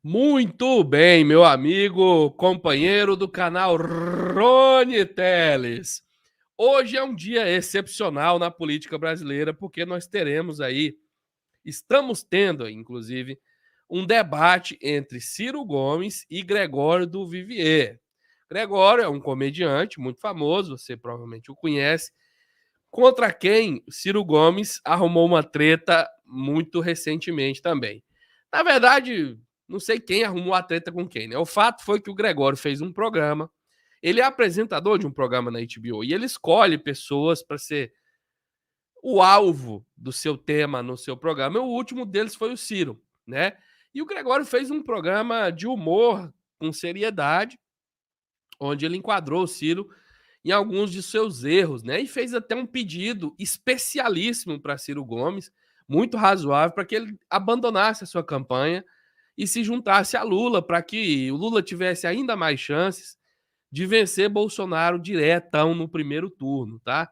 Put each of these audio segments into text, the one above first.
Muito bem, meu amigo, companheiro do canal Rony Teles. Hoje é um dia excepcional na política brasileira, porque nós teremos aí, estamos tendo, inclusive, um debate entre Ciro Gomes e Gregório do Vivier. Gregório é um comediante muito famoso, você provavelmente o conhece, contra quem Ciro Gomes arrumou uma treta muito recentemente também. Na verdade, não sei quem arrumou a treta com quem, né? O fato foi que o Gregório fez um programa, ele é apresentador de um programa na HBO e ele escolhe pessoas para ser o alvo do seu tema no seu programa. E o último deles foi o Ciro, né? E o Gregório fez um programa de humor com seriedade, onde ele enquadrou o Ciro em alguns de seus erros, né? E fez até um pedido especialíssimo para Ciro Gomes, muito razoável, para que ele abandonasse a sua campanha e se juntasse a Lula, para que o Lula tivesse ainda mais chances de vencer Bolsonaro diretão no primeiro turno, tá?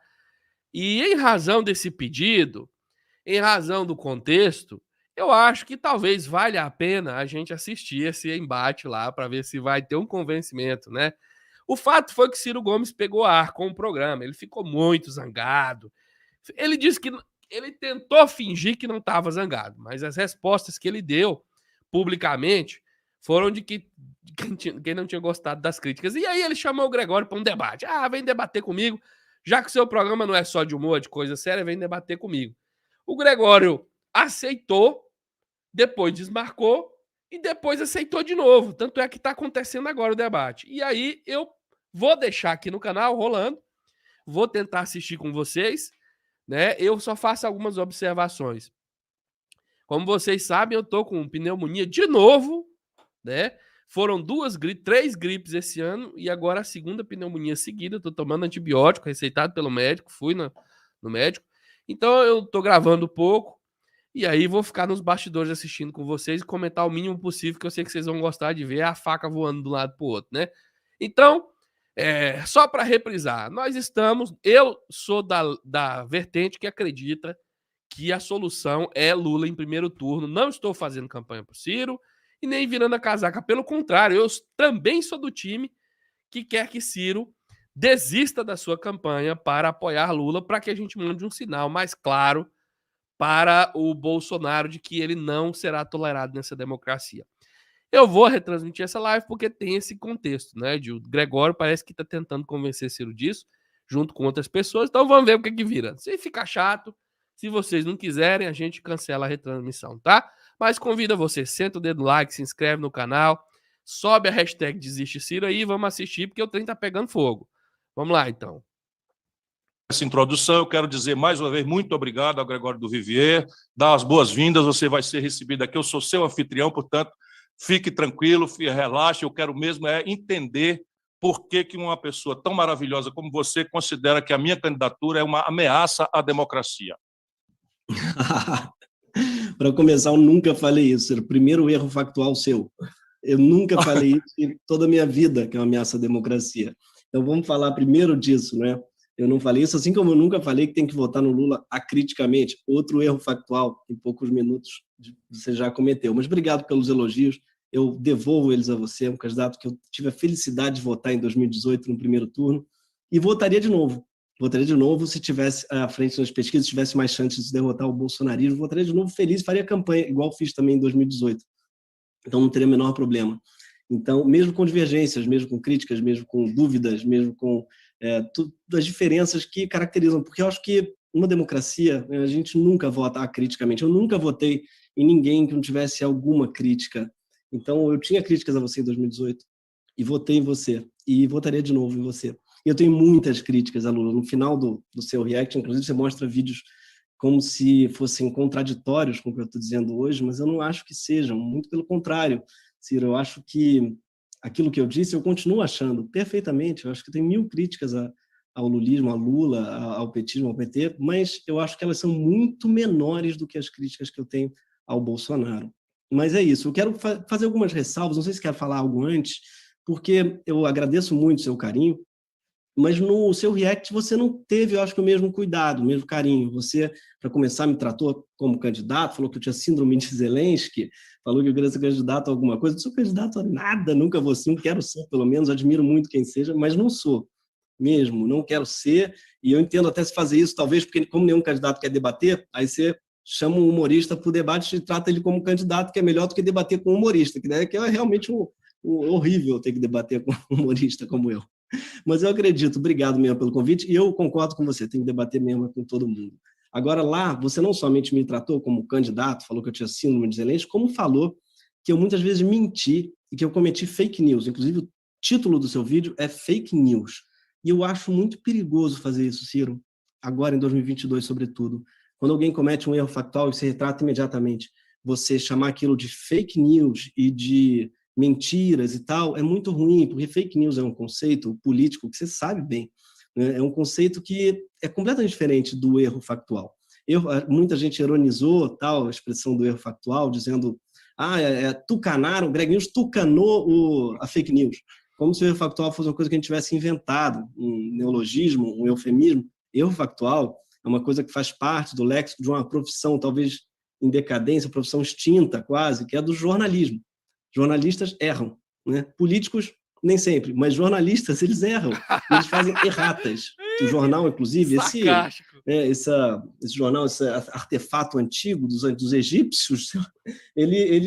E em razão desse pedido, em razão do contexto, eu acho que talvez valha a pena a gente assistir esse embate lá para ver se vai ter um convencimento, né? O fato foi que Ciro Gomes pegou ar com o programa, ele ficou muito zangado. Ele disse que ele tentou fingir que não estava zangado, mas as respostas que ele deu publicamente foram de que quem não tinha gostado das críticas. E aí ele chamou o Gregório para um debate. Ah, vem debater comigo, já que o seu programa não é só de humor, é de coisa séria, vem debater comigo. O Gregório aceitou, depois desmarcou e depois aceitou de novo. Tanto é que está acontecendo agora o debate. E aí eu vou deixar aqui no canal rolando, vou tentar assistir com vocês, né? Eu só faço algumas observações. Como vocês sabem, eu tô com pneumonia de novo, né? Foram três gripes esse ano e agora a segunda pneumonia seguida. Eu tô tomando antibiótico receitado pelo médico, fui no médico. Então eu tô gravando pouco e aí vou ficar nos bastidores assistindo com vocês e comentar o mínimo possível, que eu sei que vocês vão gostar de ver a faca voando de um lado pro outro, né? Então, só para reprisar, eu sou da vertente que acredita que a solução é Lula em primeiro turno. Não estou fazendo campanha para Ciro e nem virando a casaca. Pelo contrário, eu também sou do time que quer que Ciro desista da sua campanha para apoiar Lula, para que a gente mande um sinal mais claro para o Bolsonaro de que ele não será tolerado nessa democracia. Eu vou retransmitir essa live porque tem esse contexto, né? O Gregório parece que está tentando convencer Ciro disso, junto com outras pessoas. Então vamos ver o que vira. Se ficar chato, se vocês não quiserem, a gente cancela a retransmissão, tá? Mas convida você, senta o dedo no like, se inscreve no canal, sobe a hashtag Desiste Ciro aí e vamos assistir, porque o trem tá pegando fogo. Vamos lá, então. Essa introdução, eu quero dizer mais uma vez muito obrigado ao Gregório do Vivier, dar as boas-vindas, você vai ser recebido aqui, eu sou seu anfitrião, portanto, fique tranquilo, relaxe, eu quero mesmo entender por que uma pessoa tão maravilhosa como você considera que a minha candidatura é uma ameaça à democracia. Para começar, eu nunca falei isso, era o primeiro erro factual seu. Eu nunca falei isso em toda a minha vida, que é uma ameaça à democracia. Então vamos falar primeiro disso, né? Eu não falei isso, assim como eu nunca falei que tem que votar no Lula acriticamente. Outro erro factual, em poucos minutos você já cometeu. Mas obrigado pelos elogios, eu devolvo eles a você, um candidato que eu tive a felicidade de votar em 2018 no primeiro turno, e votaria de novo. Votaria de novo se tivesse à frente nas pesquisas, tivesse mais chances de derrotar o bolsonarismo. Votaria de novo feliz, faria campanha, igual fiz também em 2018. Então não teria o menor problema. Então, mesmo com divergências, mesmo com críticas, mesmo com dúvidas, mesmo com as diferenças que caracterizam, porque eu acho que uma democracia, a gente nunca vota acriticamente. Eu nunca votei em ninguém que não tivesse alguma crítica. Então, eu tinha críticas a você em 2018 e votei em você, e votaria de novo em você. E eu tenho muitas críticas a Lula. No final do seu react, inclusive, você mostra vídeos como se fossem contraditórios com o que eu estou dizendo hoje, mas eu não acho que sejam, muito pelo contrário, Ciro, eu acho que aquilo que eu disse, eu continuo achando perfeitamente, eu acho que tem 1000 críticas ao lulismo, a Lula, ao petismo, ao PT, mas eu acho que elas são muito menores do que as críticas que eu tenho ao Bolsonaro. Mas é isso, eu quero fazer algumas ressalvas, não sei se quer falar algo antes, porque eu agradeço muito o seu carinho, Mas no seu react você não teve, eu acho que o mesmo cuidado, o mesmo carinho. Você, para começar, me tratou como candidato, falou que eu tinha síndrome de Zelensky, falou que eu queria ser candidato a alguma coisa. Não sou candidato a nada, nunca vou ser, não quero ser, pelo menos, admiro muito quem seja, mas não sou mesmo, não quero ser, e eu entendo até se fazer isso, talvez, porque como nenhum candidato quer debater, aí você chama um humorista para o debate e trata ele como candidato, que é melhor do que debater com um humorista, que é realmente horrível ter que debater com um humorista como eu. Mas eu acredito, obrigado mesmo pelo convite, e eu concordo com você, tem que debater mesmo com todo mundo. Agora, lá, você não somente me tratou como candidato, falou que eu tinha síndrome de Zelensky, como falou que eu muitas vezes menti e que eu cometi fake news. Inclusive, o título do seu vídeo é Fake News. E eu acho muito perigoso fazer isso, Ciro, agora em 2022, sobretudo. Quando alguém comete um erro factual e se retrata imediatamente, você chamar aquilo de fake news e de mentiras e tal, é muito ruim, porque fake news é um conceito político que você sabe bem, né? É um conceito que é completamente diferente do erro factual. Muita gente ironizou tal, a expressão do erro factual, dizendo tucanaram, o Greg News tucanou a fake news, como se o erro factual fosse uma coisa que a gente tivesse inventado, um neologismo, um eufemismo. Erro factual é uma coisa que faz parte do léxico de uma profissão, talvez em decadência, profissão extinta quase, que é do jornalismo. Jornalistas erram, né? Políticos, nem sempre, mas jornalistas, eles erram, eles fazem erratas. O jornal, inclusive, esse jornal, esse artefato antigo dos egípcios,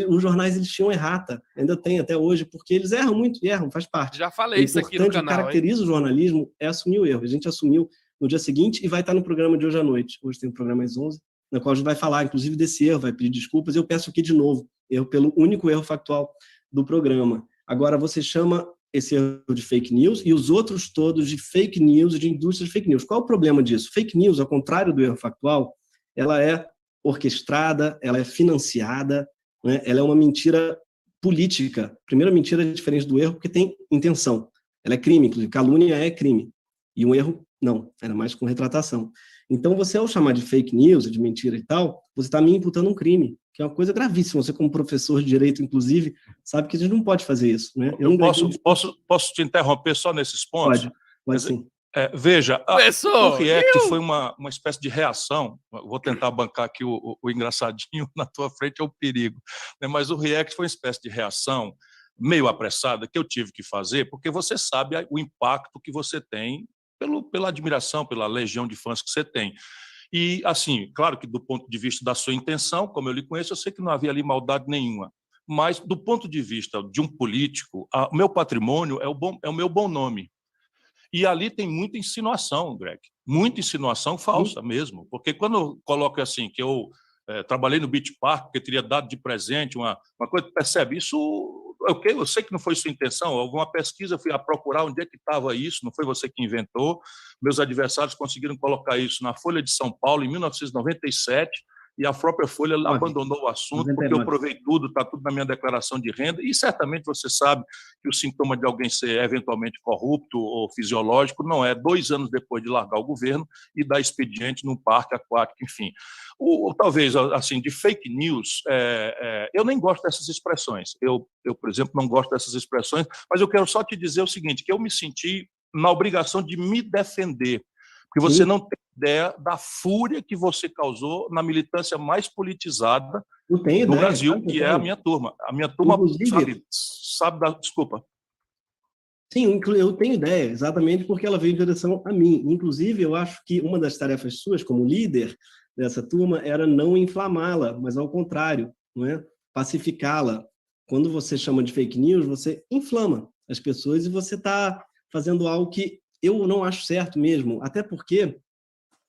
os jornais eles tinham errata, ainda tem até hoje, porque eles erram muito, e erram, faz parte. Já falei isso aqui no canal. O que caracteriza o jornalismo é assumir o erro. A gente assumiu no dia seguinte e vai estar no programa de hoje à noite. Hoje tem o programa às 11, na qual a gente vai falar, inclusive, desse erro, vai pedir desculpas, e eu peço aqui de novo, pelo único erro factual do programa. Agora, você chama esse erro de fake news e os outros todos de fake news e de indústria de fake news. Qual é o problema disso? Fake news, ao contrário do erro factual, ela é orquestrada, ela é financiada, né? Ela é uma mentira política. Primeiro, a mentira é diferente do erro porque tem intenção. Ela é crime, inclusive. Calúnia é crime. E um erro, não. Era mais com retratação. Então, você, ao chamar de fake news, de mentira e tal, você está me imputando um crime, que é uma coisa gravíssima. Você, como professor de direito, inclusive, sabe que a gente não pode fazer isso, né? Posso te interromper só nesses pontos? Pode sim. Veja, o react foi uma espécie de reação. Vou tentar bancar aqui o engraçadinho na tua frente, é o perigo. Né? Mas o react foi uma espécie de reação meio apressada que eu tive que fazer, porque você sabe o impacto que você tem pela admiração, pela legião de fãs que você tem. E, assim, claro que do ponto de vista da sua intenção, como eu lhe conheço, eu sei que não havia ali maldade nenhuma. Mas, do ponto de vista de um político, o meu patrimônio é o meu bom nome. E ali tem muita insinuação, Greg. Muita insinuação falsa mesmo. Porque quando eu coloco assim, que eu trabalhei no Beach Park, porque teria dado de presente uma coisa, percebe? Isso... Eu sei que não foi sua intenção, alguma pesquisa eu fui a procurar onde é que estava isso, não foi você que inventou. Meus adversários conseguiram colocar isso na Folha de São Paulo em 1997 e a própria Folha abandonou o assunto, porque eu provei tudo, está tudo na minha declaração de renda, e certamente você sabe que o sintoma de alguém ser eventualmente corrupto ou fisiológico não é 2 anos depois de largar o governo e dar expediente num parque aquático, enfim. Talvez, assim, de fake news, eu nem gosto dessas expressões. Eu, por exemplo, não gosto dessas expressões, mas eu quero só te dizer o seguinte, que eu me senti na obrigação de me defender, porque você não tem ideia da fúria que você causou na militância mais politizada do Brasil, que é a minha turma. A minha turma sabe da... Desculpa. Sim, eu tenho ideia, exatamente porque ela veio em direção a mim. Inclusive, eu acho que uma das tarefas suas, como líder dessa turma, era não inflamá-la, mas ao contrário, não é? Pacificá-la. Quando você chama de fake news, você inflama as pessoas e você está fazendo algo que eu não acho certo mesmo, até porque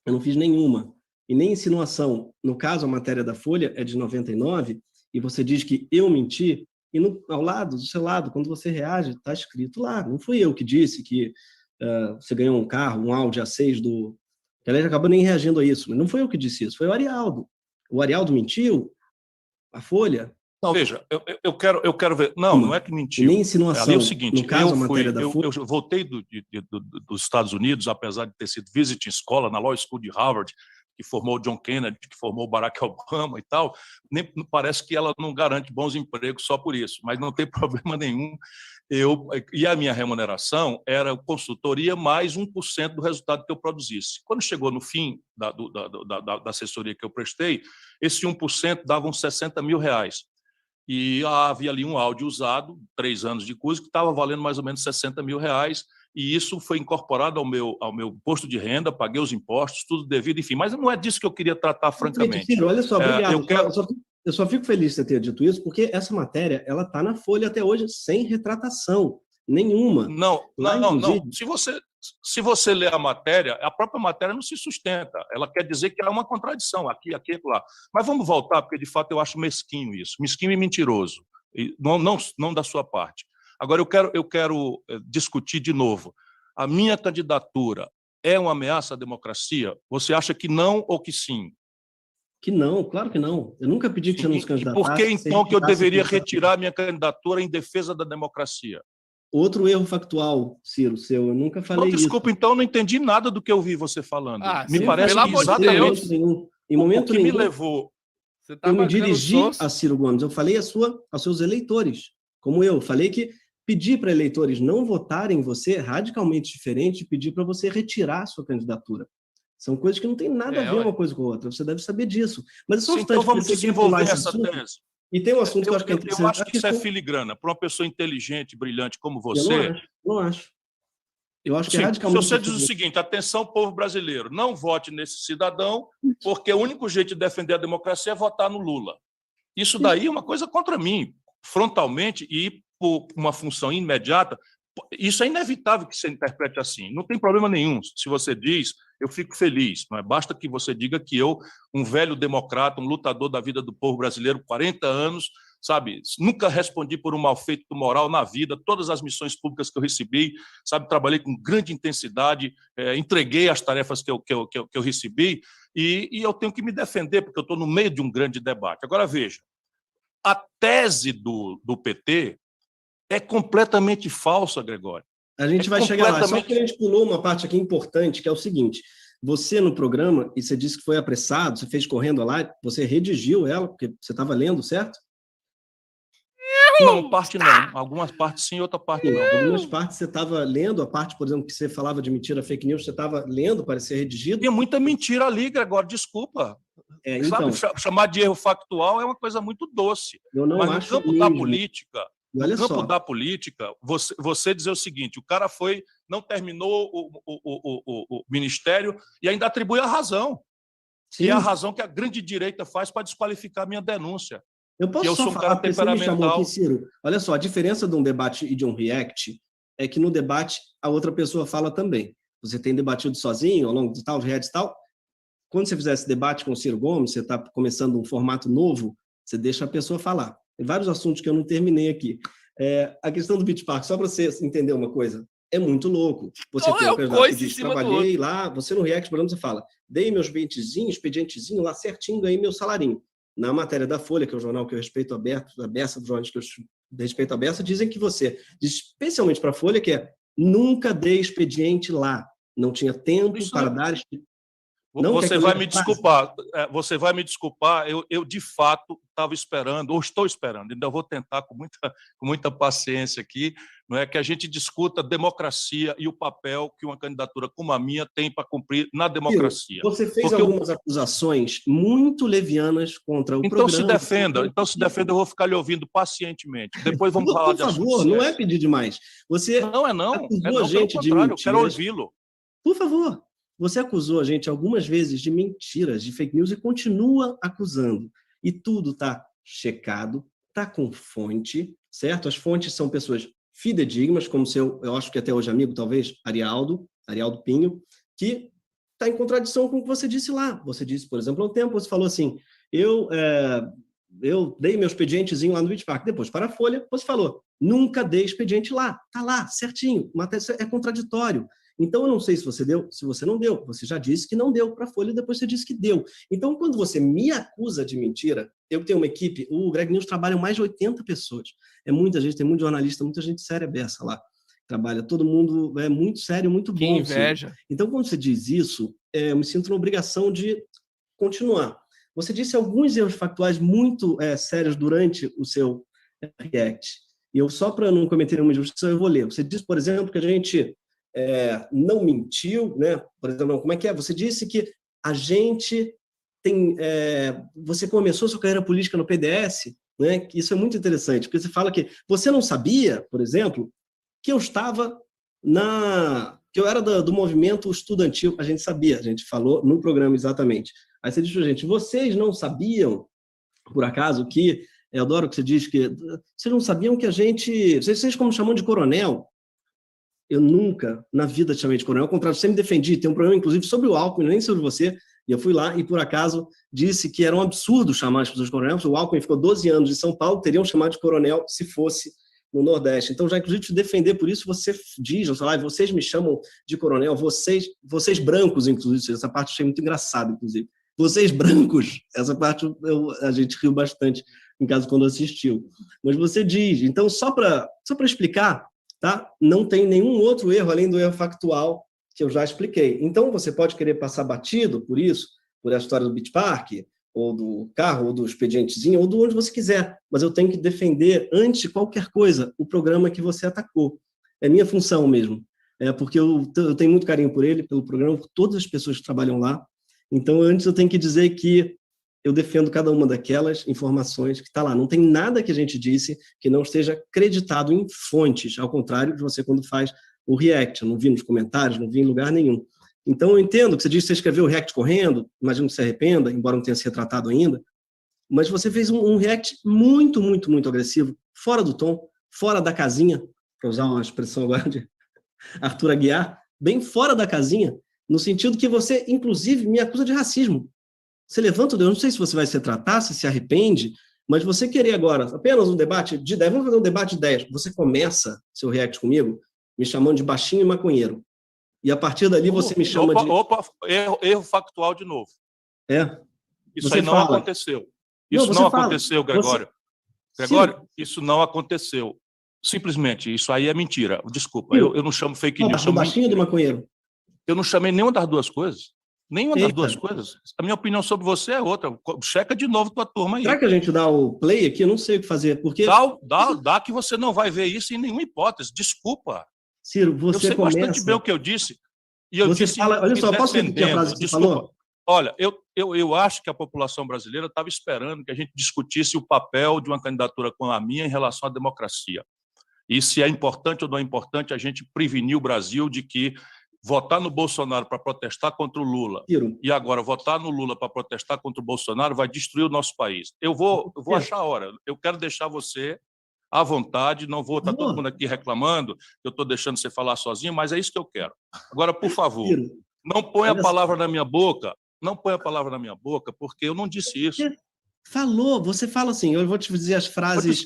eu não fiz nenhuma, e nem insinuação. No caso, a matéria da Folha é de 99, e você diz que eu menti, e ao lado, do seu lado, quando você reage, está escrito lá. Não fui eu que disse que você ganhou um carro, um Audi A6 do... Ela acabou nem reagindo a isso, mas não foi eu que disse isso, foi o Arialdo. O Arialdo mentiu? A Folha? Não, veja, eu quero ver. Não é que mentiu. Nem insinuação. Ali é o seguinte, no caso, a matéria da Folha... eu voltei dos Estados Unidos, apesar de ter sido visiting escola na Law School de Harvard, que formou John Kennedy, que formou Barack Obama e tal, nem parece que ela não garante bons empregos só por isso, mas não tem problema nenhum. E a minha remuneração era consultoria mais 1% do resultado que eu produzisse. Quando chegou no fim da assessoria que eu prestei, esse 1% dava uns R$60 mil. E havia ali um áudio usado, 3 anos de curso, que estava valendo mais ou menos R$60 mil, e isso foi incorporado ao meu imposto de renda, paguei os impostos, tudo devido, enfim. Mas não é disso que eu queria tratar, francamente. Ciro, olha só, obrigado. Eu só fico feliz de você ter dito isso, porque essa matéria ela está na Folha até hoje sem retratação nenhuma. Não. Se você ler a matéria, a própria matéria não se sustenta. Ela quer dizer que há uma contradição aqui, lá. Mas vamos voltar, porque, de fato, eu acho mesquinho isso. Mesquinho e mentiroso. E não da sua parte. Agora, eu quero discutir de novo. A minha candidatura é uma ameaça à democracia? Você acha que não ou que sim? Que não, claro que não. Eu nunca pedi que você não se candidatasse. Por que, então, que eu deveria retirar minha candidatura em defesa da democracia? Outro erro factual, Ciro, seu. Eu nunca falei isso. Desculpa, então, eu não entendi nada do que eu ouvi você falando. Me parece que exatamente em momento nenhum, me levou... eu me dirigi a Ciro Gomes. Eu falei aos seus eleitores, como eu. Falei que pedir para eleitores não votarem em você é radicalmente diferente de pedir para você retirar a sua candidatura. São coisas que não têm nada a ver uma coisa com a outra. Você deve saber disso. Mas é só então vamos desenvolver essa tese. E tem um assunto que eu acho que é interessante. Eu acho que isso é filigrana. Para uma pessoa inteligente, brilhante como você... Eu não acho. Eu acho que é radicalmente... Se você diz o seguinte, atenção, povo brasileiro, não vote nesse cidadão, porque o único jeito de defender a democracia é votar no Lula. Isso daí é uma coisa contra mim, frontalmente, e por uma função imediata. Isso é inevitável que você interprete assim. Não tem problema nenhum. Se você diz, eu fico feliz. Mas basta que você diga que eu, um velho democrata, um lutador da vida do povo brasileiro, 40 anos, sabe, nunca respondi por um malfeito moral na vida, todas as missões públicas que eu recebi, sabe, trabalhei com grande intensidade, entreguei as tarefas que eu recebi, e eu tenho que me defender, porque eu estou no meio de um grande debate. Agora, veja, a tese do PT é completamente falsa, Gregório. A gente vai chegar lá. Só que a gente pulou uma parte aqui importante, que é o seguinte: você no programa, e você disse que foi apressado, você fez correndo a live, você redigiu ela, porque você estava lendo, certo? Não, parte não. Algumas partes sim, outra parte não. Algumas partes você estava lendo, a parte, por exemplo, que você falava de mentira, fake news, você estava lendo para ser redigido. Tem muita mentira ali, Gregório, desculpa. Então, sabe, chamar de erro factual é uma coisa muito doce. Eu não mas acho no campo da política... No campo da política, você dizer o seguinte, o cara não terminou o ministério e ainda atribui a razão. Sim. E é a razão que a grande direita faz para desqualificar minha denúncia. Eu posso só falar, porque você me chamou aqui, Ciro. Olha só, a diferença de um debate e de um react é que no debate a outra pessoa fala também. Você tem debatido sozinho ao longo de tal, react e tal. Quando você fizer esse debate com o Ciro Gomes, você está começando um formato novo, você deixa a pessoa falar. Tem vários assuntos que eu não terminei aqui. A questão do Beach Park, só para você entender uma coisa, é muito louco. Você tem que diz, trabalhei lá, você no React, por exemplo, você fala, dei meus expedientezinho lá certinho, ganhei meu salarinho. Na matéria da Folha, que é o jornal que eu respeito aberto, a beça dos jornais que eu respeito a beça, dizem que você, especialmente para a Folha, que nunca dei expediente lá. Não tinha tempo para dar expediente. Você vai me desculpar, eu de fato estava esperando, ou estou esperando, ainda vou tentar com muita paciência aqui, não é que a gente discuta democracia e o papel que uma candidatura como a minha tem para cumprir na democracia. Você fez algumas acusações muito levianas contra o programa. Então se defenda, eu vou ficar lhe ouvindo pacientemente. Depois vamos falar de assuntos. Por favor, não é pedir demais. Você não. Acusou a gente de mentiras. Eu quero ouvi-lo. Por favor. Você acusou a gente algumas vezes de mentiras, de fake news, e continua acusando. E tudo está checado, está com fonte, certo? As fontes são pessoas fidedignas, como eu acho que até hoje amigo, talvez, Arialdo Pinho, que está em contradição com o que você disse lá. Você disse, por exemplo, há um tempo, você falou assim, eu dei meu expedientezinho lá no Beach Park. Depois, para a Folha, você falou, nunca dei expediente lá. Está lá, certinho. Mas é contraditório. Então, eu não sei se você deu, se você não deu. Você já disse que não deu para a Folha, depois você disse que deu. Então, quando você me acusa de mentira, eu tenho uma equipe, o Greg News trabalha mais de 80 pessoas. É muita gente, tem muito jornalista, muita gente séria beça lá. Trabalha, todo mundo é muito sério, muito bom. Que inveja. Sim. Então, quando você diz isso, eu me sinto na obrigação de continuar. Você disse alguns erros factuais muito sérios durante o seu react. E eu, só para não cometer nenhuma injustiça, eu vou ler. Você disse, por exemplo, que a gente não mentiu, né? Por exemplo, como é que é? Você disse que a gente tem... você começou sua carreira política no PDS, né? Isso é muito interessante, porque você fala que você não sabia, por exemplo, que eu estava que eu era do movimento estudantil. A gente sabia, a gente falou no programa exatamente. Aí você disse, gente, vocês não sabiam, por acaso, que... Eu adoro que você diz que... Vocês não sabiam que a gente... Vocês como chamam de coronel? Eu nunca, na vida, te chamei de coronel. Ao contrário, eu sempre defendi. Tem um problema, inclusive, sobre o Alckmin, nem sobre você. E eu fui lá e, por acaso, disse que era um absurdo chamar as pessoas de coronel. O Alckmin ficou 12 anos em São Paulo, teriam chamado de coronel se fosse no Nordeste. Então, já, inclusive, te defender por isso, você diz, vocês me chamam de coronel, vocês brancos, inclusive. Essa parte eu achei muito engraçada, inclusive. Vocês brancos, essa parte a gente riu bastante em caso quando assistiu. Mas você diz, então, só para explicar, tá? Não tem nenhum outro erro, além do erro factual, que eu já expliquei. Então, você pode querer passar batido por isso, por essa história do Beach Park, ou do carro, ou do expedientezinho, ou de onde você quiser. Mas eu tenho que defender, antes de qualquer coisa, o programa que você atacou. É minha função mesmo. Porque eu tenho muito carinho por ele, pelo programa, por todas as pessoas que trabalham lá. Então, antes eu tenho que dizer que eu defendo cada uma daquelas informações que está lá. Não tem nada que a gente disse que não esteja acreditado em fontes, ao contrário de você quando faz o react. Eu não vi nos comentários, não vi em lugar nenhum. Então, eu entendo que você disse que você escreveu o react correndo, imagino que se arrependa, embora não tenha se retratado ainda, mas você fez um react muito, muito, muito agressivo, fora do tom, fora da casinha, para usar uma expressão agora de Arthur Aguiar, bem fora da casinha, no sentido que você, inclusive, me acusa de racismo. Você levanta o dedo, eu não sei se você vai se retratar, se arrepende, mas você querer agora apenas um debate de 10, vamos fazer um debate de 10, você começa seu react comigo me chamando de baixinho e maconheiro. E a partir dali você me chama de... Erro factual de novo. Isso aí não aconteceu. Isso não aconteceu, Gregório. Gregório, isso não aconteceu. Simplesmente, isso aí é mentira. Desculpa, eu não chamo fake news. Do baixinho ou do maconheiro? Eu não chamei nenhuma das duas coisas. Nenhuma das duas coisas. A minha opinião sobre você é outra. Checa de novo tua turma aí. Será que a gente dá o play aqui? Eu não sei o que fazer. Porque... Dá que você não vai ver isso em nenhuma hipótese. Desculpa. Ciro, você eu sei bastante bem o que eu disse. E eu você disse... fala, olha só, posso repetir a frase que você falou? Olha, eu acho que a população brasileira estava esperando que a gente discutisse o papel de uma candidatura como a minha em relação à democracia. E se é importante ou não é importante a gente prevenir o Brasil de que votar no Bolsonaro para protestar contra o Lula e agora votar no Lula para protestar contra o Bolsonaro vai destruir o nosso país. Eu vou achar a hora. Eu quero deixar você à vontade, não vou estar todo mundo aqui reclamando que eu estou deixando você falar sozinho, mas é isso que eu quero. Agora, por favor, não ponha a palavra na minha boca, porque eu não disse isso. Falou, você fala assim, eu vou te dizer as frases...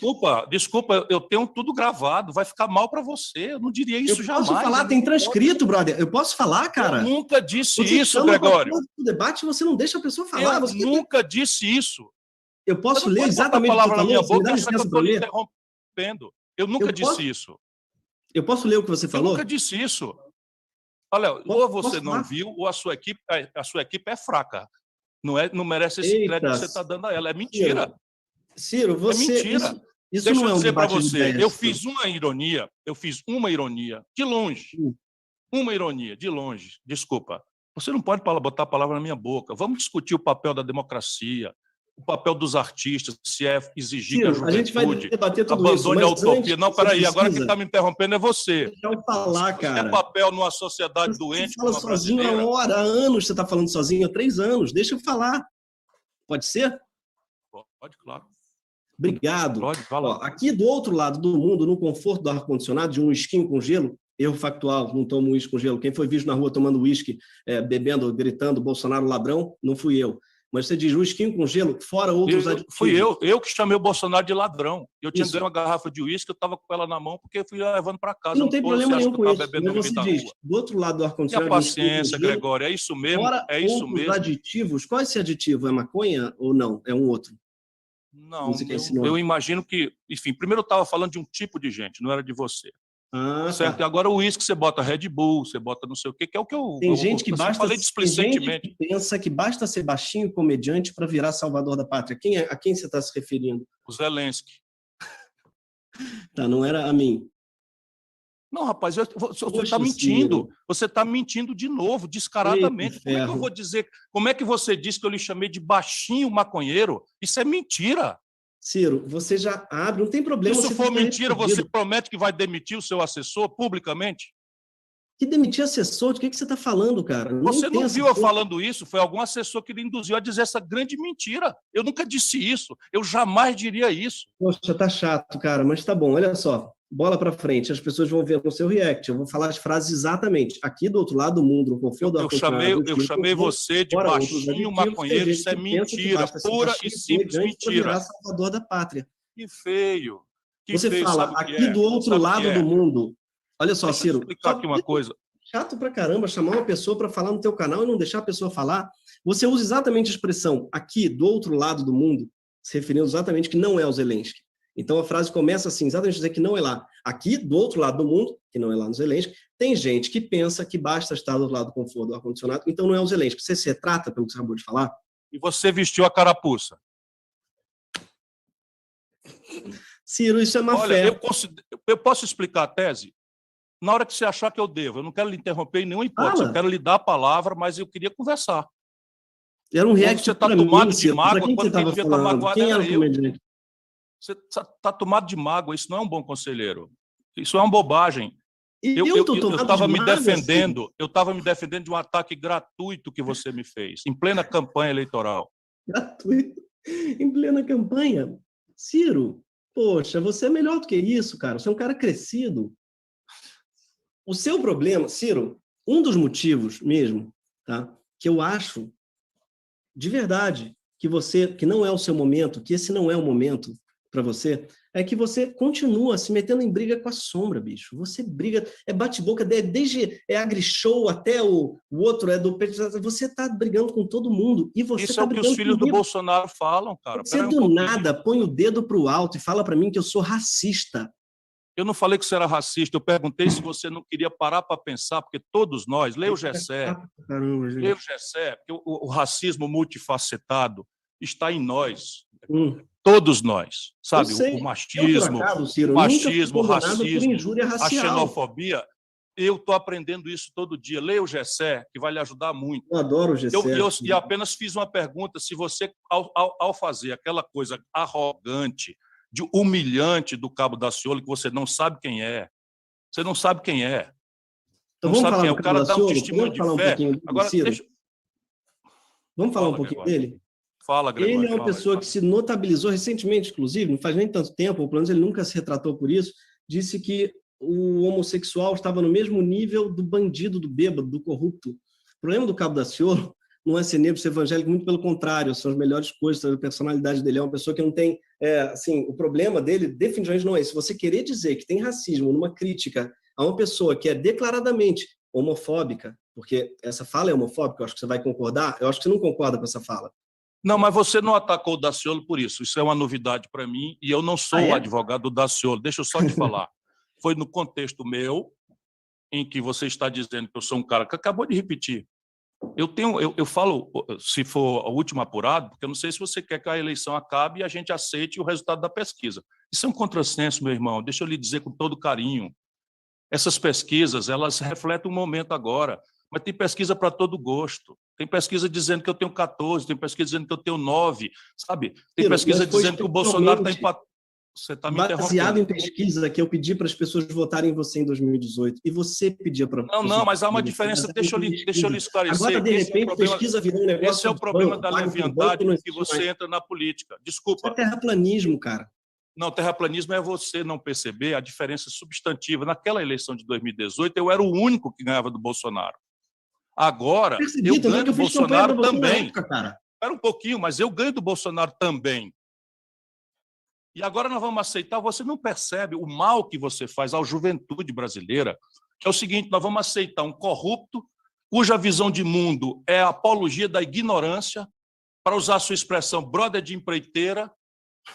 Desculpa, eu tenho tudo gravado, vai ficar mal para você, eu não diria isso jamais. Eu posso falar, tem transcrito, brother, eu posso falar, cara? Eu nunca disse isso, Gregório. No debate você não deixa a pessoa falar. Eu nunca disse isso. Eu posso ler exatamente o que você falou? Na minha boca, eu estou lhe interrompendo. Eu nunca disse isso. Eu posso ler o que você falou? Eu nunca disse isso. Olha, ou você não viu, ou a sua equipe é fraca. Não merece esse crédito que você está dando a ela. É mentira. Ciro, você... É mentira. Isso Deixa não eu dizer para você, de ideias, eu fiz uma ironia, de longe. Uma ironia, de longe. Desculpa. Você não pode botar a palavra na minha boca. Vamos discutir o papel da democracia, o papel dos artistas, se é exigir que a juventude a gente vai debater tudo abandone isso, a utopia. Não, peraí, agora quem está me interrompendo é você. Deixa eu falar, cara. É papel numa sociedade doente como a brasileira. Você fala sozinho há anos, você está falando sozinho há 3 anos. Deixa eu falar. Pode ser? Pode, claro. Obrigado. Pode, fala. Aqui do outro lado do mundo, no conforto do ar-condicionado, de um esquinho com gelo, erro factual, não tomo uísque com gelo. Quem foi visto na rua tomando uísque, bebendo, gritando, Bolsonaro ladrão, não fui eu. Mas você diz uísquinho com gelo, fora outros aditivos. Fui eu que chamei o Bolsonaro de ladrão. Eu tinha ganho uma garrafa de uísque, eu estava com ela na mão, porque eu fui levando para casa. Não tem problema nenhum com isso. Mas você diz, do outro lado do ar-condicionado... Tenha paciência, Gregório, é isso mesmo. Fora outros aditivos, qual é esse aditivo? É maconha ou não? É um outro? Não, eu imagino que... Enfim, primeiro eu estava falando de um tipo de gente, não era de você. certo? Tá. E agora o uísque você bota Red Bull, você bota não sei o quê, que é o que eu Tem gente que falei displicentemente. que pensa que basta ser baixinho comediante para virar salvador da pátria. A quem você está se referindo? O Zelensky. Tá, não era a mim. Não, rapaz, você Poxa, está mentindo. Ciro. Você está mentindo de novo, descaradamente. Eita, Como é que eu ferro. vou dizer? Como é que você disse que eu lhe chamei de baixinho maconheiro? Isso é mentira. Ciro, você já abre, não tem problema. Se isso for ficar mentira, você arrependido. promete que vai demitir o seu assessor publicamente? Que demitir assessor? Do que você está falando, cara? Você Nem não tem viu eu assessor. falando isso? Foi algum assessor que lhe induziu a dizer essa grande mentira. Eu nunca disse isso. Eu jamais diria isso. Poxa, tá chato, cara, mas tá bom. Olha só, bola para frente. As pessoas vão ver no seu react. Eu vou falar as frases exatamente. Aqui do outro lado do mundo, no confio do Eu chamei você de baixinho maconheiro. Isso é mentira, pura e simples mentira. Salvador da pátria. Que feio. Que Você feio, fala, sabe o que aqui é? do outro Sabe o lado que é? do mundo. Olha só, Deixa eu Ciro. explicar aqui uma coisa. Chato pra caramba chamar uma pessoa para falar no teu canal e não deixar a pessoa falar. Você usa exatamente a expressão aqui do outro lado do mundo, se referindo exatamente que não é o Zelensky. Então a frase começa assim, exatamente dizer que não é lá. Aqui do outro lado do mundo, que não é lá no Zelensky, tem gente que pensa que basta estar do lado do conforto do ar-condicionado, então não é o Zelensky. Você se retrata pelo que você acabou de falar? E você vestiu a carapuça. Ciro, isso é má Olha, fé. eu posso explicar a tese? Na hora que você achar que eu devo. Eu não quero lhe interromper em nenhuma hipótese. Fala. Eu quero lhe dar a palavra, mas eu queria conversar. Era um react Você está pra tomado mim, de Ciro. Pra mágoa, quem que você quando quem estava devia estar falando? magoado Quem era era o eu. comediante? Você está tomado de mágoa. Isso não é um bom conselheiro. Isso é uma bobagem. Eu tô tomado estava de me mágoa, defendendo. Ciro. Eu estava me defendendo de um ataque gratuito que você me fez, em plena campanha eleitoral. Gratuito. Em plena campanha. Ciro, poxa, você é melhor do que isso, cara. Você é um cara crescido. O seu problema, Ciro, um dos motivos mesmo, tá, que eu acho, de verdade, que não é o seu momento, que esse não é o momento para você, é que você continua se metendo em briga com a sombra, bicho. Você briga, é bate-boca, desde agri-show até o outro, você tá brigando com todo mundo. E você Isso tá é o que brigando os filhos do comigo. Bolsonaro falam, cara. Você do nada põe o dedo pro alto e fala para mim que eu sou racista. Eu não falei que você era racista, eu perguntei se você não queria parar para pensar, porque todos nós, leia o Gessé, porque o racismo multifacetado está em nós, todos nós, sabe? O machismo, o racismo, a xenofobia. Eu estou aprendendo isso todo dia. Leia o Gessé, que vai lhe ajudar muito. Eu adoro o Gessé. Eu apenas fiz uma pergunta, se você, ao fazer aquela coisa arrogante, humilhante do Cabo Daciolo, que você não sabe quem é. Você não sabe quem é. Então, não vamos sabe falar quem é. do O cara dá um testemunho de fé. Agora, vamos falar um pouquinho dele? Fala, Gregório. Ele é uma pessoa que se notabilizou recentemente, inclusive, não faz nem tanto tempo, ou pelo menos ele nunca se retratou por isso, disse que o homossexual estava no mesmo nível do bandido, do bêbado, do corrupto. O problema do Cabo Daciolo não é ser negro, ser evangélico, muito pelo contrário, são as melhores coisas, a personalidade dele é uma pessoa que não tem, assim, o problema dele definitivamente não é isso. Você querer dizer que tem racismo numa crítica a uma pessoa que é declaradamente homofóbica, porque essa fala é homofóbica, eu acho que você vai concordar, eu acho que você não concorda com essa fala. Não, mas você não atacou o Daciolo por isso, isso é uma novidade para mim, e eu não sou o advogado do Daciolo, deixa eu só te falar. Foi no contexto meu, em que você está dizendo que eu sou um cara que acabou de repetir. Eu falo, se for o último apurado, porque eu não sei se você quer que a eleição acabe e a gente aceite o resultado da pesquisa. Isso é um contrassenso, meu irmão, deixa eu lhe dizer com todo carinho. Essas pesquisas, elas refletem o momento agora, mas tem pesquisa para todo gosto. Tem pesquisa dizendo que eu tenho 14, tem pesquisa dizendo que eu tenho 9, sabe? Tem pesquisa dizendo que o Bolsonaro está empatado. Você está me interrompendo. Baseado em pesquisa que eu pedi para as pessoas votarem em você em 2018, e você pedia para... Não, mas há uma diferença, deixa eu lhe esclarecer. Agora, de repente, pesquisa virou um negócio... Esse é o problema da leviandade que você entra na política. Desculpa. Isso é terraplanismo, cara. Não, terraplanismo é você não perceber a diferença substantiva. Naquela eleição de 2018, eu era o único que ganhava do Bolsonaro. Agora, eu ganho do Bolsonaro também. Espera um pouquinho, mas eu ganho do Bolsonaro também. E agora nós vamos aceitar, você não percebe o mal que você faz à juventude brasileira, que é o seguinte, nós vamos aceitar um corrupto, cuja visão de mundo é a apologia da ignorância, para usar a sua expressão, brother de empreiteira,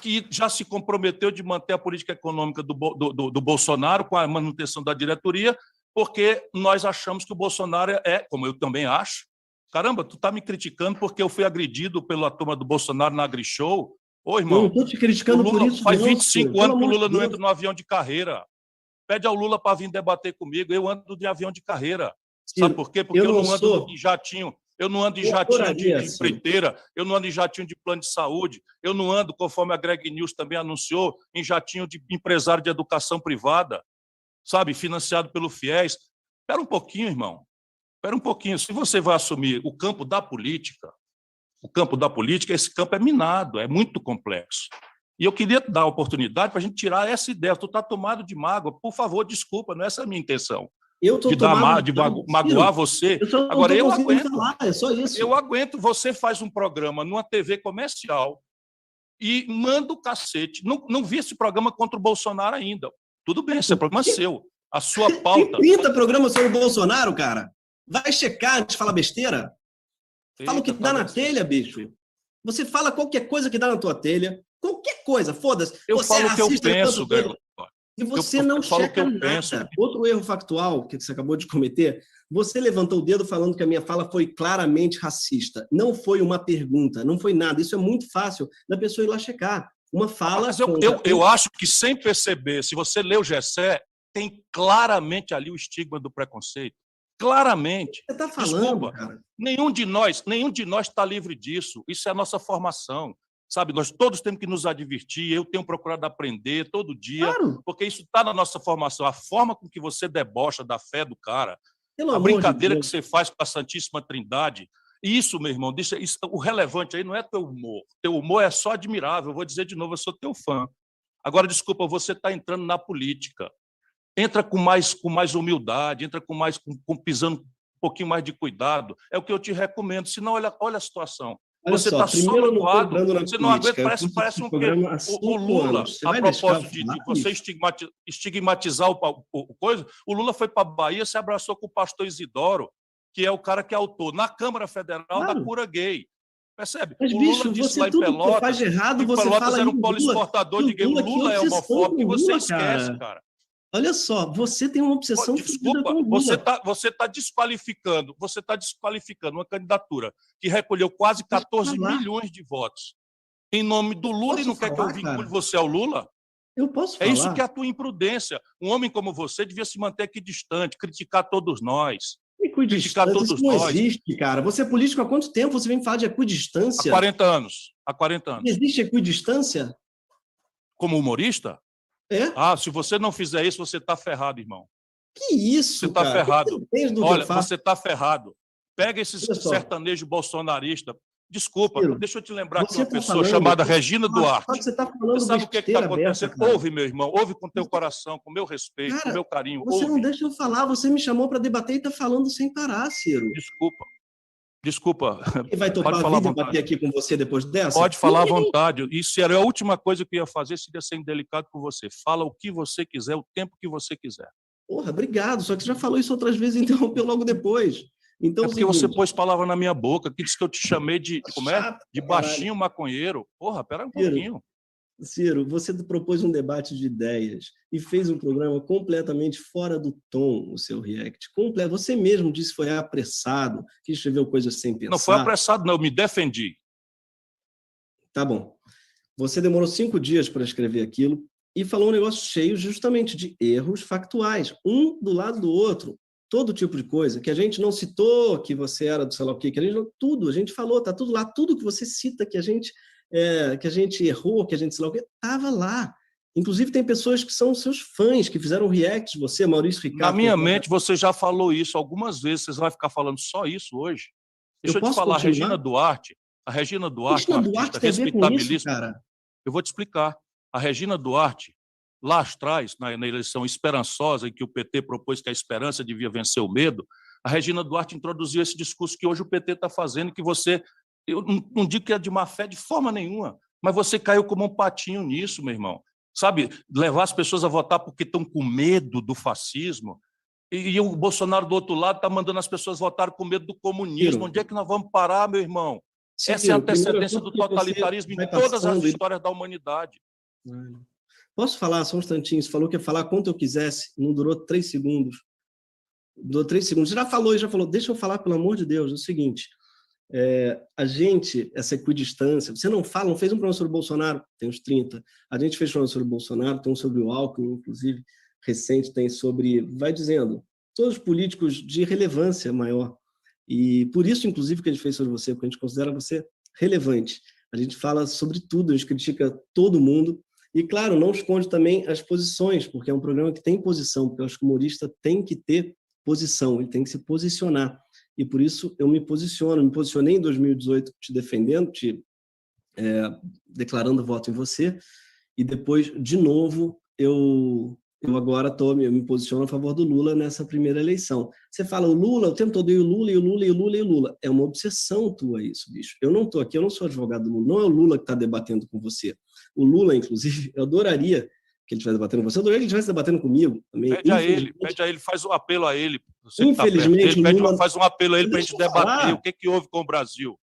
que já se comprometeu de manter a política econômica do Bolsonaro com a manutenção da diretoria, porque nós achamos que o Bolsonaro como eu também acho, caramba, tu tá me criticando porque eu fui agredido pela turma do Bolsonaro na AgriShow? Ô, irmão, eu não estou te criticando por isso. Faz não, 25 anos que o Lula de não entra no avião de carreira. Pede ao Lula para vir debater comigo. Eu ando de avião de carreira. Sabe por quê? Porque eu não ando em jatinho. Eu não ando em jatinho de empreiteira, eu não ando em jatinho de plano de saúde, eu não ando, conforme a Greg News também anunciou, em jatinho de empresário de educação privada, sabe, financiado pelo FIES. Espera um pouquinho, irmão. Espera um pouquinho. Se você vai assumir o campo da política, esse campo é minado, é muito complexo. E eu queria dar a oportunidade para a gente tirar essa ideia. Tu está tomado de mágoa. Por favor, desculpa, não é essa a minha intenção. De magoar você. Agora, eu aguento. É só isso. Eu aguento. Você faz um programa numa TV comercial e manda o cacete. Não vi esse programa contra o Bolsonaro ainda. Tudo bem, esse é problema seu. A sua pauta. 30 programas sobre o Bolsonaro, cara. Vai checar antes de falar besteira. Fala o que dá na telha, bicho. Você fala qualquer coisa que dá na tua telha. Qualquer coisa, foda-se. Eu falo o que eu penso, Gregório. E você não checa nada. Outro erro factual que você acabou de cometer, você levantou o dedo falando que a minha fala foi claramente racista. Não foi uma pergunta, não foi nada. Isso é muito fácil da pessoa ir lá checar. Uma fala... Mas eu acho que, sem perceber, se você lê o Gessé, tem claramente ali o estigma do preconceito. Claramente. Você está falando, desculpa, cara. Nenhum de nós está livre disso. Isso é a nossa formação. Sabe, nós todos temos que nos advertir, eu tenho procurado aprender todo dia, claro. Porque isso está na nossa formação. A forma com que você debocha da fé do cara, a brincadeira que você faz com a Santíssima Trindade, isso, meu irmão, o relevante aí não é teu humor. Teu humor é só admirável, eu vou dizer de novo, eu sou teu fã. Agora, desculpa, você está entrando na política. Entra com mais humildade, entra pisando um pouquinho mais de cuidado. É o que eu te recomendo, senão olha a situação. Você está só magoado, você não aguenta, parece um o Lula, a propósito de você estigmatizar o coisa, o Lula foi para a Bahia, se abraçou com o pastor Isidoro, que é o cara que é autor, na Câmara Federal da cura gay. Percebe? Mas, o bicho, Lula disse você lá em Pelotas, faz errado, você Pelotas fala era um polo exportador de gay. O Lula é homofóbico e você esquece, cara. Olha só, você tem uma obsessão... Desculpa, você está desqualificando uma candidatura que recolheu quase 14 milhões de votos em nome do Lula e não quer que eu vincule você ao Lula? Eu posso falar? É isso que é a tua imprudência. Um homem como você devia se manter aqui distante, criticar todos nós. Criticar todos isso não existe, cara. Você é político há quanto tempo? Você vem falar de equidistância? Há 40 anos. Há 40 anos. Existe equidistância? Como humorista? É? Ah, se você não fizer isso, você está ferrado, irmão. Que isso, você está ferrado. Olha, você está ferrado. Pega esse sertanejo bolsonarista. Desculpa, Ciro, deixa eu te lembrar que uma pessoa chamada Regina Duarte. Você está falando sabe o que está acontecendo? Ouve, meu irmão, ouve com teu coração, com meu respeito, com meu carinho. Você não deixa eu falar, você me chamou para debater e está falando sem parar, Ciro. Desculpa. E vai topar a vida bater aqui com você depois dessa? Pode falar à vontade. Isso era a última coisa que eu ia fazer, seria ser indelicado com você. Fala o que você quiser, o tempo que você quiser. Porra, obrigado. Só que você já falou isso outras vezes e interrompeu logo depois. Então, é porque você pôs palavra na minha boca, que disse que eu te chamei de baixinho maconheiro. Porra, pera um pouquinho. Ciro, você propôs um debate de ideias e fez um programa completamente fora do tom, o seu react. Você mesmo disse que foi apressado, que escreveu coisas sem pensar. Não foi apressado, não, eu me defendi. Tá bom. Você demorou 5 dias para escrever aquilo e falou um negócio cheio justamente de erros factuais, um do lado do outro. Todo tipo de coisa, que a gente não citou que você era do sei lá o quê, que a gente tudo, a gente falou, tá tudo lá, tudo que você cita que a gente errou, que a gente sei lá o quê, estava lá. Inclusive tem pessoas que são seus fãs, que fizeram react de você, Maurício Ricardo. Na minha mente, você já falou isso algumas vezes, você vai ficar falando só isso hoje? Deixa eu te falar, a Regina Duarte, uma artista respeitabilíssima, cara. Eu vou te explicar. A Regina Duarte, lá atrás, na eleição esperançosa, em que o PT propôs que a esperança devia vencer o medo, a Regina Duarte introduziu esse discurso que hoje o PT está fazendo, que você... Eu não digo que é de má fé de forma nenhuma, mas você caiu como um patinho nisso, meu irmão. Sabe, levar as pessoas a votar porque estão com medo do fascismo, e o Bolsonaro, do outro lado, está mandando as pessoas votar com medo do comunismo. Onde é que nós vamos parar, meu irmão? Essa é a antecedência do totalitarismo em todas as histórias da humanidade. Posso falar só um instantinho? Você falou que ia falar quanto eu quisesse, não durou 3 segundos. Durou 3 segundos. Já falou. Deixa eu falar, pelo amor de Deus. É o seguinte, a gente, essa equidistância, você não fez um programa sobre o Bolsonaro, tem uns 30. A gente fez um programa sobre o Bolsonaro, tem um sobre o Alckmin, inclusive, recente, tem sobre, vai dizendo, todos os políticos de relevância maior. E por isso, inclusive, que a gente fez sobre você, porque a gente considera você relevante. A gente fala sobre tudo, a gente critica todo mundo. E, claro, não esconde também as posições, porque é um programa que tem posição, porque eu acho que o humorista tem que ter posição, ele tem que se posicionar. E por isso eu me posicionei em 2018 te defendendo, declarando voto em você, e depois, de novo, eu agora me posiciono a favor do Lula nessa primeira eleição. Você fala o Lula, o tempo todo, e o Lula, e o Lula, e o Lula, e o Lula. É uma obsessão tua isso, bicho. Eu não estou aqui, eu não sou advogado do Lula, não é o Lula que está debatendo com você. O Lula, inclusive, eu adoraria que ele estivesse debatendo com você, eu adoraria que ele estivesse debatendo comigo também. Pede a ele, faz um apelo a ele. Infelizmente, faz um apelo a ele para a gente debater o que houve com o Brasil.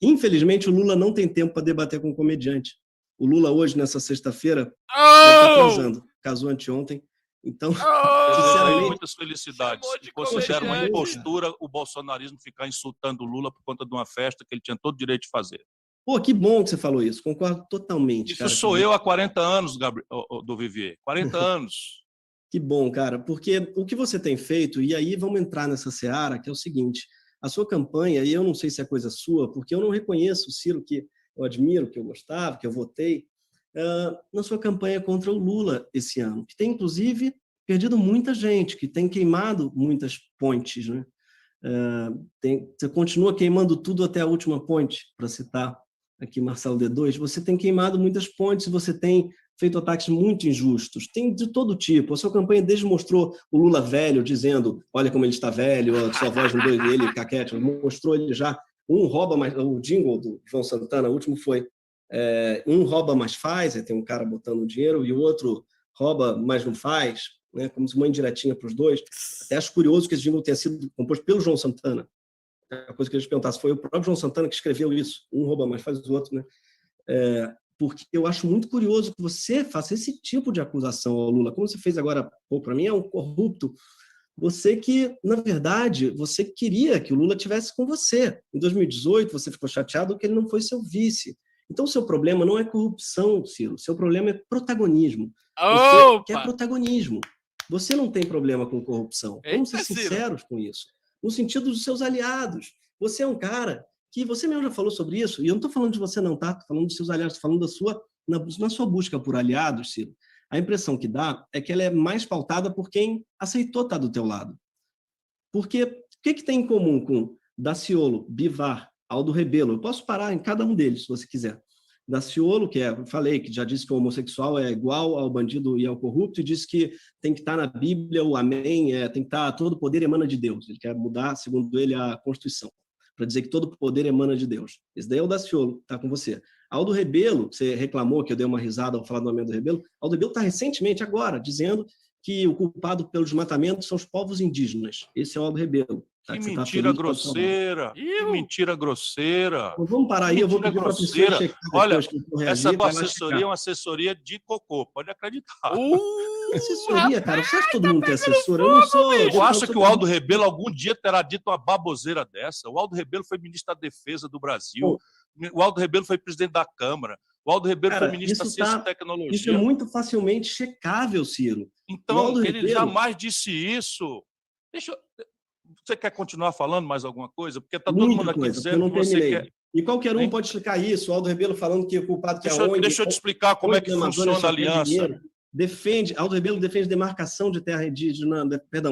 Infelizmente, o Lula não tem tempo para debater com um comediante. O Lula hoje, nessa sexta-feira, está transando. Casou anteontem. Então, sinceramente, muitas felicidades. Considero uma impostura o bolsonarismo ficar insultando o Lula por conta de uma festa que ele tinha todo o direito de fazer. Pô, que bom que você falou isso. Concordo totalmente. Isso sou eu há 40 anos, do Vivier. 40 anos. Que bom, cara. Porque o que você tem feito, e aí vamos entrar nessa seara, que é o seguinte, a sua campanha, e eu não sei se é coisa sua, porque eu não reconheço o Ciro, que eu admiro, que eu gostava, que eu votei, na sua campanha contra o Lula esse ano, que tem, inclusive, perdido muita gente, que tem queimado muitas pontes, né? Você continua queimando tudo até a última ponte, para citar aqui Marcelo D2, você tem queimado muitas pontes, você tem feito ataques muito injustos, tem de todo tipo. A sua campanha desde mostrou o Lula velho, dizendo, olha como ele está velho, a sua voz mudou dele, caquete, mostrou ele já, um rouba mais, o jingle do João Santana, o último foi, um rouba mais faz, tem um cara botando dinheiro, e o outro rouba mas não faz, né, como se uma indiretinha para os dois. Até acho curioso que esse jingle tenha sido composto pelo João Santana. A coisa que eu ia te perguntar, se foi o próprio João Santana que escreveu isso, um rouba mais faz o outro, né? Porque eu acho muito curioso que você faça esse tipo de acusação ao Lula, como você fez agora, para mim é um corrupto. Você que, na verdade, você queria que o Lula tivesse com você. Em 2018, você ficou chateado que ele não foi seu vice. Então, o seu problema não é corrupção, Ciro. O seu problema é protagonismo. Você quer protagonismo. Você não tem problema com corrupção. Vamos ser sinceros com isso. No sentido dos seus aliados. Você é um cara que você mesmo já falou sobre isso, e eu não estou falando de você não, tá? Estou falando dos seus aliados, estou falando na sua busca por aliados, Ciro. A impressão que dá é que ela é mais pautada por quem aceitou estar do teu lado. Porque o que tem em comum com Daciolo, Bivar, Aldo Rebelo? Eu posso parar em cada um deles, se você quiser. Daciolo, eu falei, que já disse que o homossexual é igual ao bandido e ao corrupto, e disse que tem que estar na Bíblia o amém, tem que estar, todo poder emana de Deus. Ele quer mudar, segundo ele, a Constituição, para dizer que todo poder emana de Deus. Esse daí é o Daciolo, está com você. Aldo Rebelo, você reclamou que eu dei uma risada ao falar do nome do Rebelo, Aldo Rebelo está recentemente agora dizendo que o culpado pelo desmatamento são os povos indígenas. Esse é o Aldo Rebelo. Tá? Que mentira grosseira! Que mentira grosseira! Vamos parar aí, eu vou pedir para a pessoa checar. Olha, essa assessoria é uma assessoria de cocô, pode acreditar. Assessoria, cara, você acha que todo mundo tem assessora? Eu não sou... Eu acho que o Aldo Rebelo algum dia terá dito uma baboseira dessa. O Aldo Rebelo foi ministro da Defesa do Brasil. O Aldo Rebelo foi presidente da Câmara. O Aldo Rebelo foi ministro da Ciência e Tecnologia. Isso é muito facilmente checável, Ciro. Então, ele jamais disse isso. Você quer continuar falando mais alguma coisa? Porque está todo mundo aqui dizendo que você quer... E qualquer um pode explicar isso. O Aldo Rebelo falando que o culpado que é onde... Deixa eu te explicar como é que funciona a aliança. Aldo Rebelo defende demarcação de terra indígena,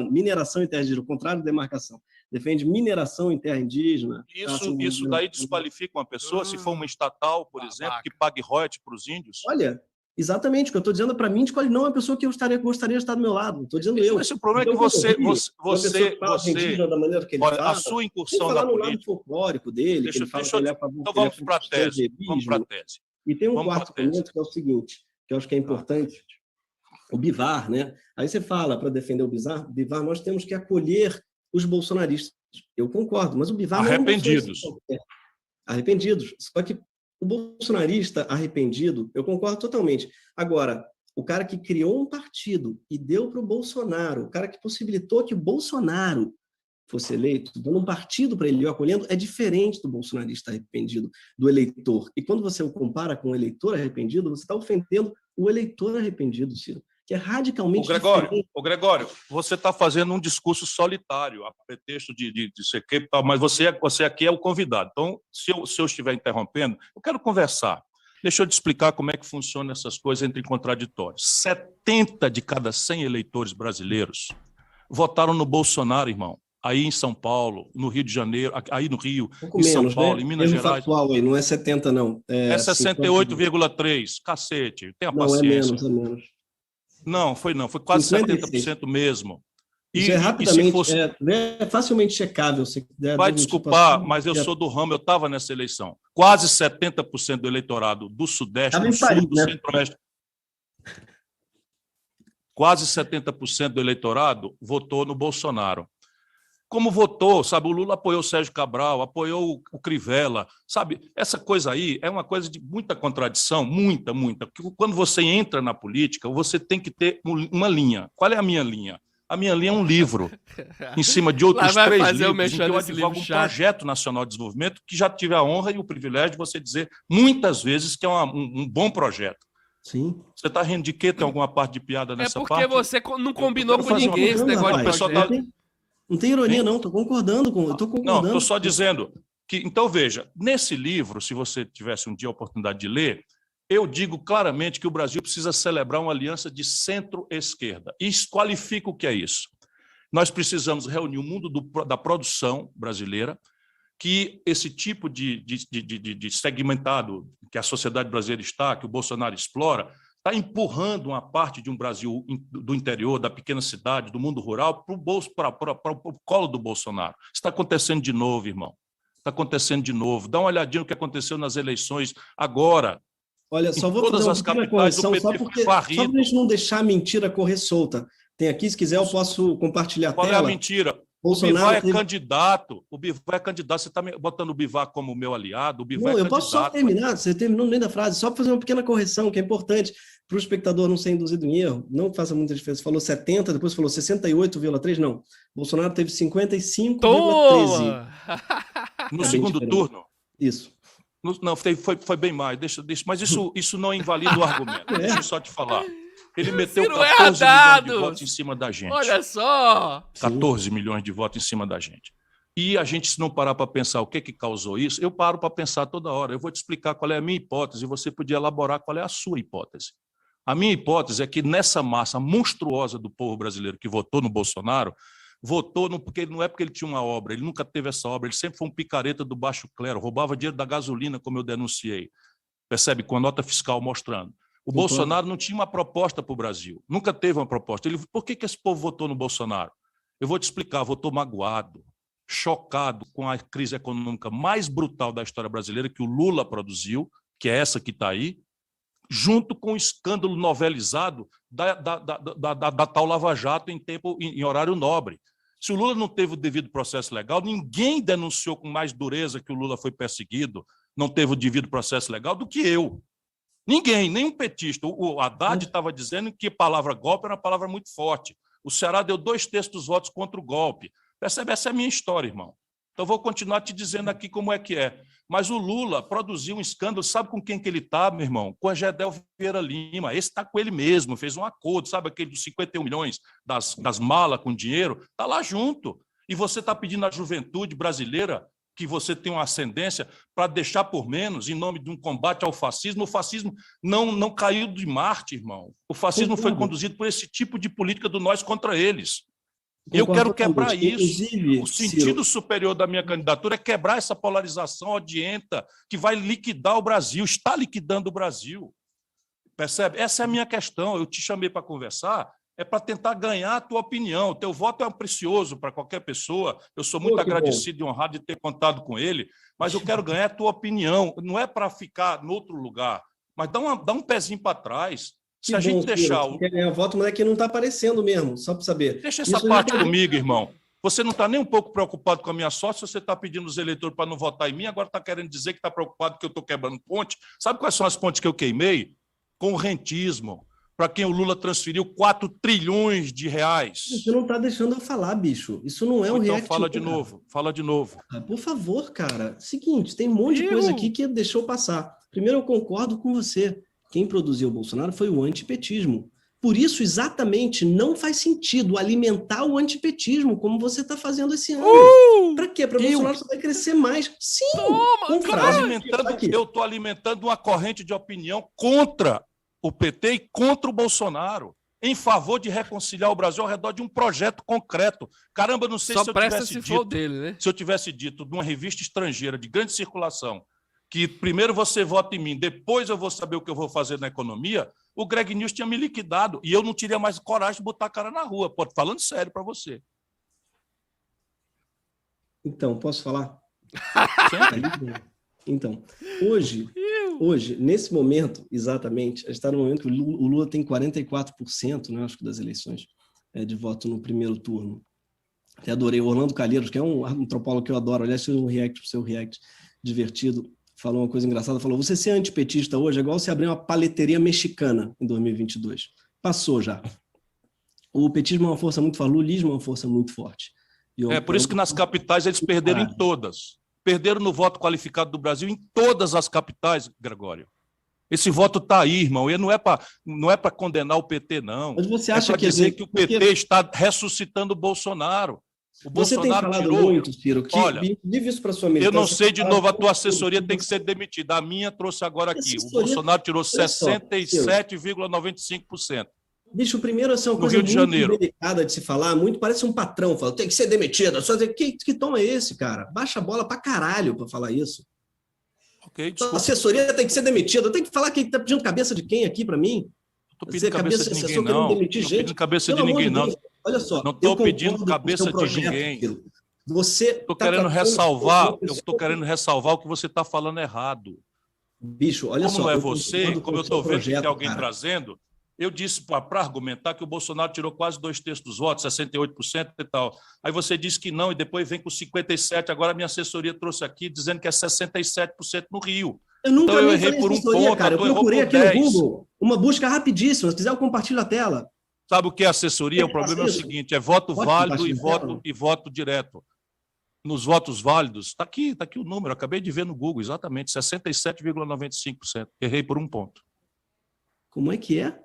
mineração em terra indígena, o contrário de demarcação. Defende mineração em terra indígena. Isso daí desqualifica uma pessoa, se for uma estatal, por exemplo, que pague royalties para os índios? Olha, exatamente, o que eu estou dizendo para mim, não é uma pessoa que eu gostaria de estar do meu lado. Estou dizendo eu. Esse problema é que a sua incursão na política... lado folclórico dele, então vamos para a tese. E tem um quarto ponto que é o seguinte, que eu acho que é importante, o Bivar, né? Aí você fala, para defender o Bivar, nós temos que acolher os bolsonaristas. Eu concordo, mas o Bivar... Arrependidos. arrependidos. Só que o bolsonarista arrependido, eu concordo totalmente. Agora, o cara que criou um partido e deu para o Bolsonaro, o cara que possibilitou que o Bolsonaro fosse eleito, dando um partido para ele, acolhendo, é diferente do bolsonarista arrependido, do eleitor. E quando você o compara com o eleitor arrependido, você está ofendendo o eleitor arrependido, Ciro, que é radicalmente diferente. Ô, Gregório, você está fazendo um discurso solitário, a pretexto de ser que, mas você aqui é o convidado. Então, se eu estiver interrompendo, eu quero conversar. Deixa eu te explicar como é que funcionam essas coisas entre contraditórios. 70 de cada 100 eleitores brasileiros votaram no Bolsonaro, irmão. Aí em São Paulo, no Rio de Janeiro, aí no Rio, pouco em menos, São Paulo, né? em Minas Gerais. Factual aí, não é 70, não. É 68,3. Cacete, tenha não, paciência. É menos. Não, foi quase 56. 70% mesmo. Isso é rapidamente, é facilmente checável. Vai desculpar, mas eu sou do ramo, eu estava nessa eleição. Quase 70% do eleitorado do Sudeste, do Sul, do Centro-Oeste. Quase 70% do eleitorado votou no Bolsonaro. Como votou, sabe? O Lula apoiou o Sérgio Cabral, apoiou o Crivella, sabe? Essa coisa aí é uma coisa de muita contradição, muita. Porque quando você entra na política, você tem que ter uma linha. Qual é a minha linha? A minha linha é um livro, em cima de outros 3 livros, em que eu advogo um projeto nacional de desenvolvimento que já tive a honra e o privilégio de você dizer muitas vezes que é um bom projeto. Sim. Você está rindo de quê? Tem alguma parte de piada nessa parte? É porque você não combinou com ninguém esse negócio de projeto. Não tem ironia, não. Estou concordando com. Não, estou só dizendo que. Então, veja, nesse livro, se você tivesse um dia a oportunidade de ler, eu digo claramente que o Brasil precisa celebrar uma aliança de centro-esquerda. E qualifica o que é isso. Nós precisamos reunir o mundo da produção brasileira, que esse tipo de segmentado que a sociedade brasileira está, que o Bolsonaro explora, está empurrando uma parte de um Brasil do interior, da pequena cidade, do mundo rural, para o colo do Bolsonaro. Está acontecendo de novo, irmão. Está acontecendo de novo. Dá uma olhadinha no que aconteceu nas eleições agora. Olha, só vou todas as capitais do PT só para a gente não deixar a mentira correr solta. Tem aqui, se quiser, eu posso compartilhar a tela. Qual é a mentira? Bolsonaro o Bivar é candidato. O Bivar é candidato. Você está botando o Bivar como meu aliado? O Bivar é candidato. Eu posso só terminar. Você terminou no meio da frase. Só para fazer uma pequena correção, que é importante para o espectador não ser induzido em erro. Não faça muita diferença. Você falou 70, depois falou 68,3. Não. Bolsonaro teve 55,13. No segundo turno? Isso. Não, foi bem mais. Mas isso não invalida o argumento. Deixa eu só te falar. Ele meteu 14 milhões de votos em cima da gente. Olha só! 14 milhões de votos em cima da gente. E a gente, se não parar para pensar o que causou isso, eu paro para pensar toda hora. Eu vou te explicar qual é a minha hipótese e você podia elaborar qual é a sua hipótese. A minha hipótese é que nessa massa monstruosa do povo brasileiro que votou no Bolsonaro, porque não é porque ele tinha uma obra, ele nunca teve essa obra, ele sempre foi um picareta do baixo clero, roubava dinheiro da gasolina, como eu denunciei. Percebe? Com a nota fiscal mostrando. O Bolsonaro não tinha uma proposta para o Brasil, nunca teve uma proposta. Por que esse povo votou no Bolsonaro? Eu vou te explicar, votou magoado, chocado com a crise econômica mais brutal da história brasileira que o Lula produziu, que é essa que está aí, junto com o escândalo novelizado da tal Lava Jato em horário nobre. Se o Lula não teve o devido processo legal, ninguém denunciou com mais dureza que o Lula foi perseguido, não teve o devido processo legal do que eu. Ninguém, nem um petista. O Haddad estava dizendo que a palavra golpe era uma palavra muito forte. O Ceará deu 2/3 dos votos contra o golpe. Percebe? Essa é a minha história, irmão. Então, vou continuar te dizendo aqui como é que é. Mas o Lula produziu um escândalo, sabe com quem que ele está, meu irmão? Com a Gedel Vieira Lima. Esse está com ele mesmo, fez um acordo, sabe aquele dos 51 milhões das malas com dinheiro? Está lá junto. E você está pedindo à juventude brasileira que você tem uma ascendência para deixar por menos em nome de um combate ao fascismo. O fascismo não caiu de Marte, irmão. O fascismo foi conduzido por esse tipo de política do nós contra eles. Eu quero quebrar isso. O sentido superior da minha candidatura é quebrar essa polarização odienta que vai liquidar o Brasil, está liquidando o Brasil. Percebe? Essa é a minha questão. Eu te chamei para conversar, é para tentar ganhar a tua opinião. O teu voto é precioso para qualquer pessoa. Eu sou muito agradecido e honrado de ter contado com ele, mas eu quero ganhar a tua opinião. Não é para ficar em outro lugar, mas dá um pezinho para trás. Se a gente deixar... Quer ganhar voto, mas é que não está aparecendo mesmo, só para saber. Deixa essa parte comigo, irmão. Você não está nem um pouco preocupado com a minha sorte, você está pedindo os eleitores para não votar em mim, agora está querendo dizer que está preocupado que eu estou quebrando ponte. Sabe quais são as pontes que eu queimei? Com o rentismo, para quem o Lula transferiu 4 trilhões de reais. Você não está deixando eu falar, bicho. Isso não é um então react. Fala de novo, fala de novo. Por favor, cara. Seguinte, tem um monte de coisa aqui que deixou passar. Primeiro, eu concordo com você. Quem produziu o Bolsonaro foi o antipetismo. Por isso, exatamente, não faz sentido alimentar o antipetismo como você está fazendo esse ano. Para quê? Para o Bolsonaro só vai crescer mais. Sim! Eu estou alimentando uma corrente de opinião contra o PT e contra o Bolsonaro, em favor de reconciliar o Brasil ao redor de um projeto concreto. Caramba, não sei se eu tivesse dito, dele, né? Se eu tivesse dito de uma revista estrangeira de grande circulação, que primeiro você vota em mim, depois eu vou saber o que eu vou fazer na economia, o Greg News tinha me liquidado e eu não teria mais coragem de botar a cara na rua. Pô, falando sério para você. Então, posso falar? Então, hoje, nesse momento, exatamente, a gente está no momento que o Lula tem 44%, né, acho que das eleições, de voto no primeiro turno. Até adorei o Orlando Calheiros, que é um antropólogo que eu adoro, aliás, fez um react, seu react divertido, falou uma coisa engraçada, falou, você ser antipetista hoje é igual você abrir uma paleteria mexicana em 2022. Passou já. O petismo é uma força muito forte, o lulismo é uma força muito forte. Por isso que nas capitais eles perderam em todas. Perderam no voto qualificado do Brasil em todas as capitais, Gregório. Esse voto está aí, irmão, e não é para condenar o PT, não. Mas você acha que dizer que o PT está ressuscitando o Bolsonaro. Você tem falado muito, Ciro, que vive isso para sua militância. Eu não sei, de novo, a tua assessoria tem que ser demitida. A minha trouxe agora aqui. O Bolsonaro tirou 67,95%. Bicho, primeiro, essa é uma coisa muito delicada de se falar, muito parece um patrão, fala, tem que ser demitido. Só dizer, que tom é esse, cara? Baixa a bola pra caralho pra falar isso. Ok, a assessoria tem que ser demitida. Tem que falar que tá pedindo cabeça de quem aqui pra mim? Não estou pedindo cabeça de ninguém, não. Não estou pedindo cabeça de ninguém, não. Olha só. Não estou pedindo cabeça de ninguém. Estou querendo ressalvar, eu estou querendo ressalvar o que você está falando errado. Bicho, olha só. Como não é você, como eu estou vendo que tem alguém trazendo, eu disse para argumentar que o Bolsonaro tirou quase 2/3 dos votos, 68% e tal. Aí você disse que não, e depois vem com 57%. Agora a minha assessoria trouxe aqui dizendo que é 67% no Rio. Então eu errei por um ponto, cara. Eu procurei aqui no Google uma busca rapidíssima. Se quiser, eu compartilho a tela. Sabe o que é assessoria? O problema é o seguinte: é voto válido e voto direto. Nos votos válidos, está aqui o número, eu acabei de ver no Google, exatamente, 67,95%. Errei por um ponto. Como é que é?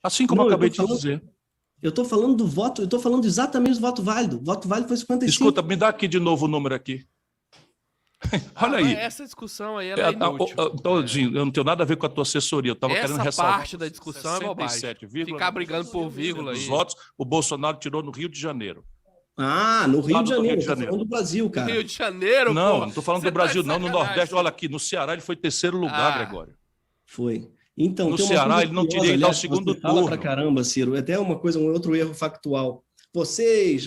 Assim como eu acabei de dizer. Eu estou falando do voto, eu estou falando exatamente do voto válido. O voto válido foi 55%. Escuta, me dá aqui de novo o número aqui. Olha aí. Essa discussão aí é inútil. Eu não tenho nada a ver com a tua assessoria. Eu estava querendo ressalvar. Essa parte da discussão é bobagem. Ficar brigando por vírgula aí. Os votos, o Bolsonaro tirou no Rio de Janeiro. No Rio de Janeiro. Estou falando do Brasil, cara. Rio de Janeiro, não estou falando do Brasil, não. No Nordeste, olha aqui, no Ceará ele foi terceiro lugar, Gregório. Foi. Então, no Ceará ele não teria ido ao segundo turno. Fala pra caramba, Ciro. Até um outro erro factual. Vocês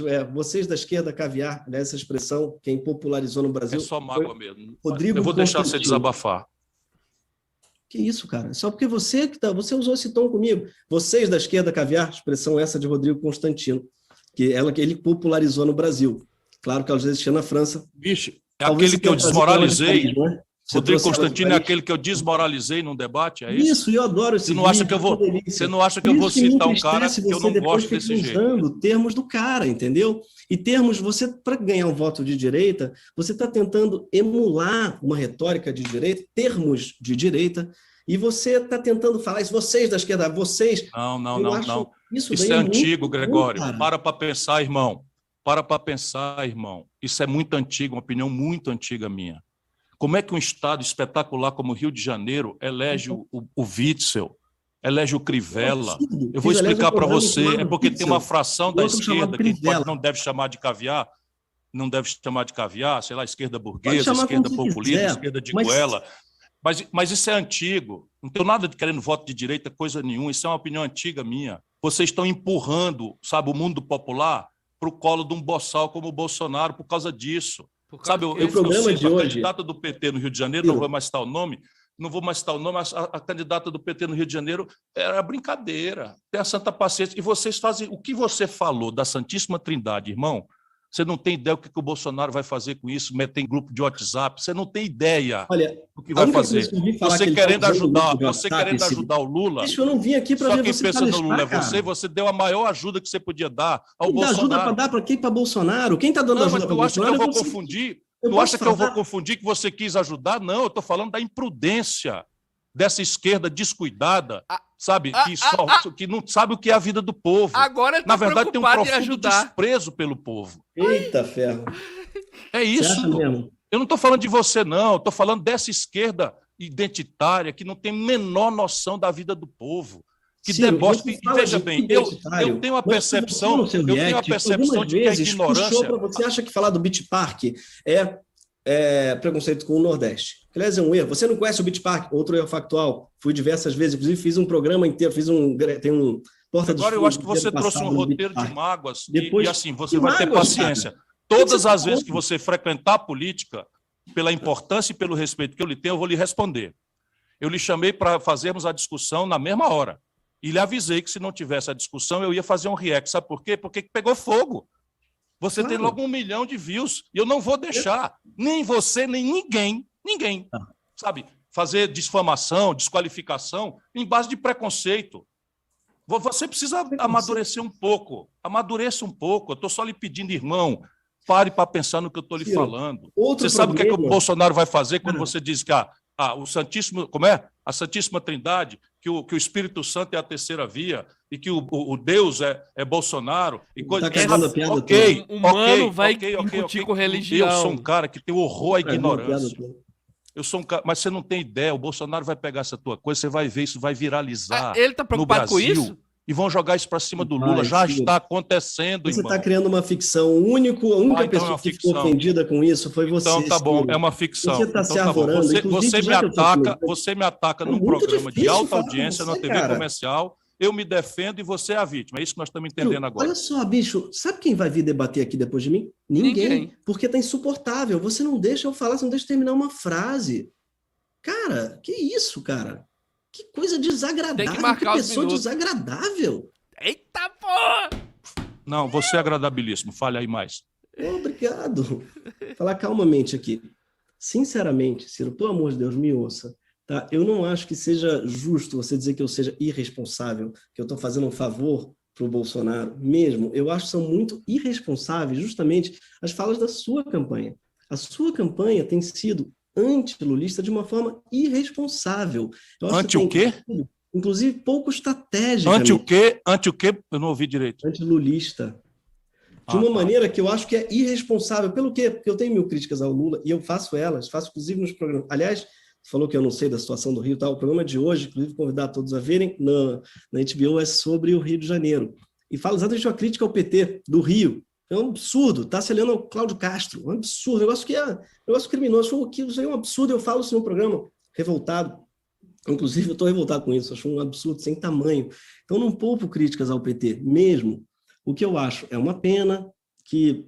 da esquerda caviar, né, essa expressão, quem popularizou no Brasil... É só mágoa mesmo. Rodrigo Eu vou deixar você desabafar. Que isso, cara? Só porque você usou esse tom comigo. Vocês da esquerda caviar, expressão essa de Rodrigo Constantino, que ele popularizou no Brasil. Claro que ela já existia na França. Bicho, é aquele que eu desmoralizei. Rodrigo Constantino é aquele que eu desmoralizei num debate, é isso? Isso, eu adoro esse vídeo. Você não acha que eu vou citar um cara que eu não gosto desse jeito? Usando termos do cara, entendeu? E termos, para ganhar um voto de direita, você está tentando emular uma retórica de direita, termos de direita, e você está tentando falar isso, vocês da esquerda, vocês... Não. Isso é antigo, Gregório. Para pensar, irmão. Para pensar, irmão. Isso é muito antigo, uma opinião muito antiga minha. Como é que um estado espetacular como o Rio de Janeiro elege o Witzel, elege o Crivella? Eu vou explicar para você. É porque tem uma fração da esquerda que não deve chamar de caviar, sei lá, esquerda burguesa, esquerda populista, esquerda de goela. Mas isso é antigo. Não tenho nada de querendo voto de direita, coisa nenhuma. Isso é uma opinião antiga minha. Vocês estão empurrando, sabe, o mundo popular para o colo de um boçal como o Bolsonaro por causa disso. Sabe, o problema de hoje, a candidata do PT no Rio de Janeiro, não vou mais citar o nome, a candidata do PT no Rio de Janeiro era brincadeira, tem a santa paciência. E vocês fazem o que você falou da Santíssima Trindade, irmão, Você não tem ideia do que o Bolsonaro vai fazer com isso, meter em grupo de WhatsApp. Você não tem ideia do que vai fazer. Você querendo ajudar o Lula. Isso eu não vim aqui para ver você pensa no Lula é você deu a maior ajuda que você podia dar ao Bolsonaro. Ajuda para dar para quem? Para Bolsonaro? Quem está dando ajuda para Bolsonaro? Tu acha que eu vou confundir? Tu acha que eu vou confundir que você quis ajudar? Não, eu estou falando da imprudência dessa esquerda descuidada, sabe? Que não sabe o que é a vida do povo. Agora na verdade, tem um profundo desprezo pelo povo. Eita ferro. É isso. Eu não estou falando de você, não. Eu estou falando dessa esquerda identitária que não tem a menor noção da vida do povo. Que deboche. Veja bem, eu tenho a percepção de que a ignorância... Você acha que falar do Beach Park é preconceito com o Nordeste? Aliás, é um erro. Você não conhece o Beach Park? Outro erro factual. Fui diversas vezes, inclusive fiz um programa inteiro, tem um porta dos Agora eu acho que você trouxe um roteiro de mágoas e assim, você vai ter paciência. Todas as vezes que você frequentar a política, pela importância e pelo respeito que eu lhe tenho, eu vou lhe responder. Eu lhe chamei para fazermos a discussão na mesma hora. E lhe avisei que se não tivesse a discussão, eu ia fazer um react. Sabe por quê? Porque pegou fogo. Você tem logo 1 milhão de views. E eu não vou deixar nem você, nem ninguém, sabe, fazer difamação, desqualificação em base de preconceito. Você precisa amadurecer um pouco. Amadureça um pouco. Eu estou só lhe pedindo, irmão, pare para pensar no que eu estou lhe falando. Você sabe o que é que o Bolsonaro vai fazer quando você diz que o Santíssimo, a Santíssima Trindade, que o Espírito Santo é a terceira via e que o Deus é Bolsonaro. O humano vai incutir com religião. Eu sou um cara que tem horror à ignorância. Eu sou um cara, mas você não tem ideia. O Bolsonaro vai pegar essa tua coisa, você vai ver isso, vai viralizar. Ele está preocupado no Brasil, com isso? E vão jogar isso para cima do Lula. Já está acontecendo, Você está criando uma ficção. A única pessoa que ficou ofendida com isso foi você. Então tá bom, é uma ficção. Você está se arvorando. Você me ataca num programa de alta audiência na TV comercial. Eu me defendo e você é a vítima. É isso que nós estamos entendendo agora. Olha só, bicho, sabe quem vai vir debater aqui depois de mim? Ninguém. Porque tá insuportável. Você não deixa eu falar, você não deixa eu terminar uma frase. Cara, que isso, cara? Que coisa desagradável. Tem que marcar que pessoa desagradável. Eita, porra! Não, você é agradabilíssimo. Fale aí mais. Obrigado. Vou falar calmamente aqui. Sinceramente, Ciro, pelo amor de Deus, me ouça. Tá? Eu não acho que seja justo você dizer que eu seja irresponsável, que eu estou fazendo um favor para o Bolsonaro. Mesmo, eu acho que são muito irresponsáveis justamente as falas da sua campanha. A sua campanha tem sido antilulista de uma forma irresponsável. Anti o quê? Inclusive pouco estratégica. Anti o quê? Anti o quê? Eu não ouvi direito. Antilulista. De uma maneira que eu acho que é irresponsável. Pelo quê? Porque eu tenho 1000 críticas ao Lula e eu faço elas, faço inclusive nos programas. Aliás, falou que eu não sei da situação do Rio, tá? O programa de hoje, inclusive convidar todos a verem, na HBO é sobre o Rio de Janeiro. E fala exatamente uma crítica ao PT do Rio. É um absurdo, tá se aliando ao Cláudio Castro, um absurdo, um negócio criminoso, isso aí é um absurdo, eu falo isso no programa, revoltado, inclusive eu estou revoltado com isso, acho um absurdo sem tamanho, então não poupo críticas ao PT, mesmo, o que eu acho é uma pena que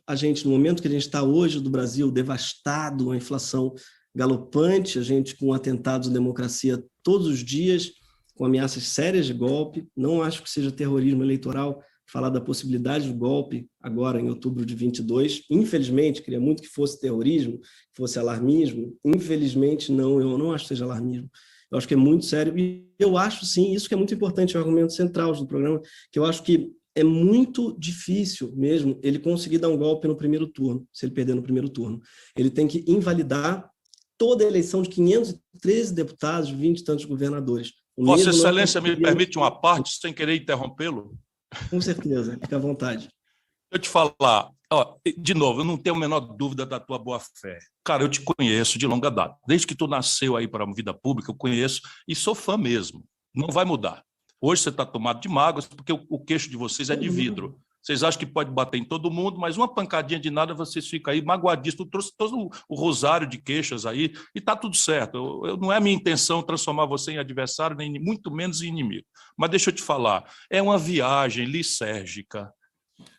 a gente, no momento que a gente está hoje do Brasil, devastado, a inflação galopante, a gente com atentados à democracia todos os dias, com ameaças sérias de golpe, não acho que seja terrorismo eleitoral, falar da possibilidade do golpe agora em outubro de 22. Infelizmente, queria muito que fosse terrorismo, que fosse alarmismo. Infelizmente, não, eu não acho que seja alarmismo. Eu acho que é muito sério. E eu acho, sim, isso que é muito importante, é o argumento central do programa, que eu acho que é muito difícil mesmo ele conseguir dar um golpe no primeiro turno, se ele perder no primeiro turno. Ele tem que invalidar toda a eleição de 513 deputados, 20 e tantos governadores. Vossa Excelência me permite uma parte, sem querer interrompê-lo? Com certeza, fica à vontade. Eu te falar, de novo, eu não tenho a menor dúvida da tua boa-fé. Cara, eu te conheço de longa data. Desde que tu nasceu aí para a vida pública, eu conheço e sou fã mesmo. Não vai mudar. Hoje você está tomado de mágoas, porque o queixo de vocês é de vidro. Vocês acham que pode bater em todo mundo, mas uma pancadinha de nada, vocês ficam aí magoadíssimos. Tu trouxe todo o rosário de queixas aí e está tudo certo. Não é minha intenção transformar você em adversário, nem muito menos em inimigo. Mas deixa eu te falar, é uma viagem lisérgica.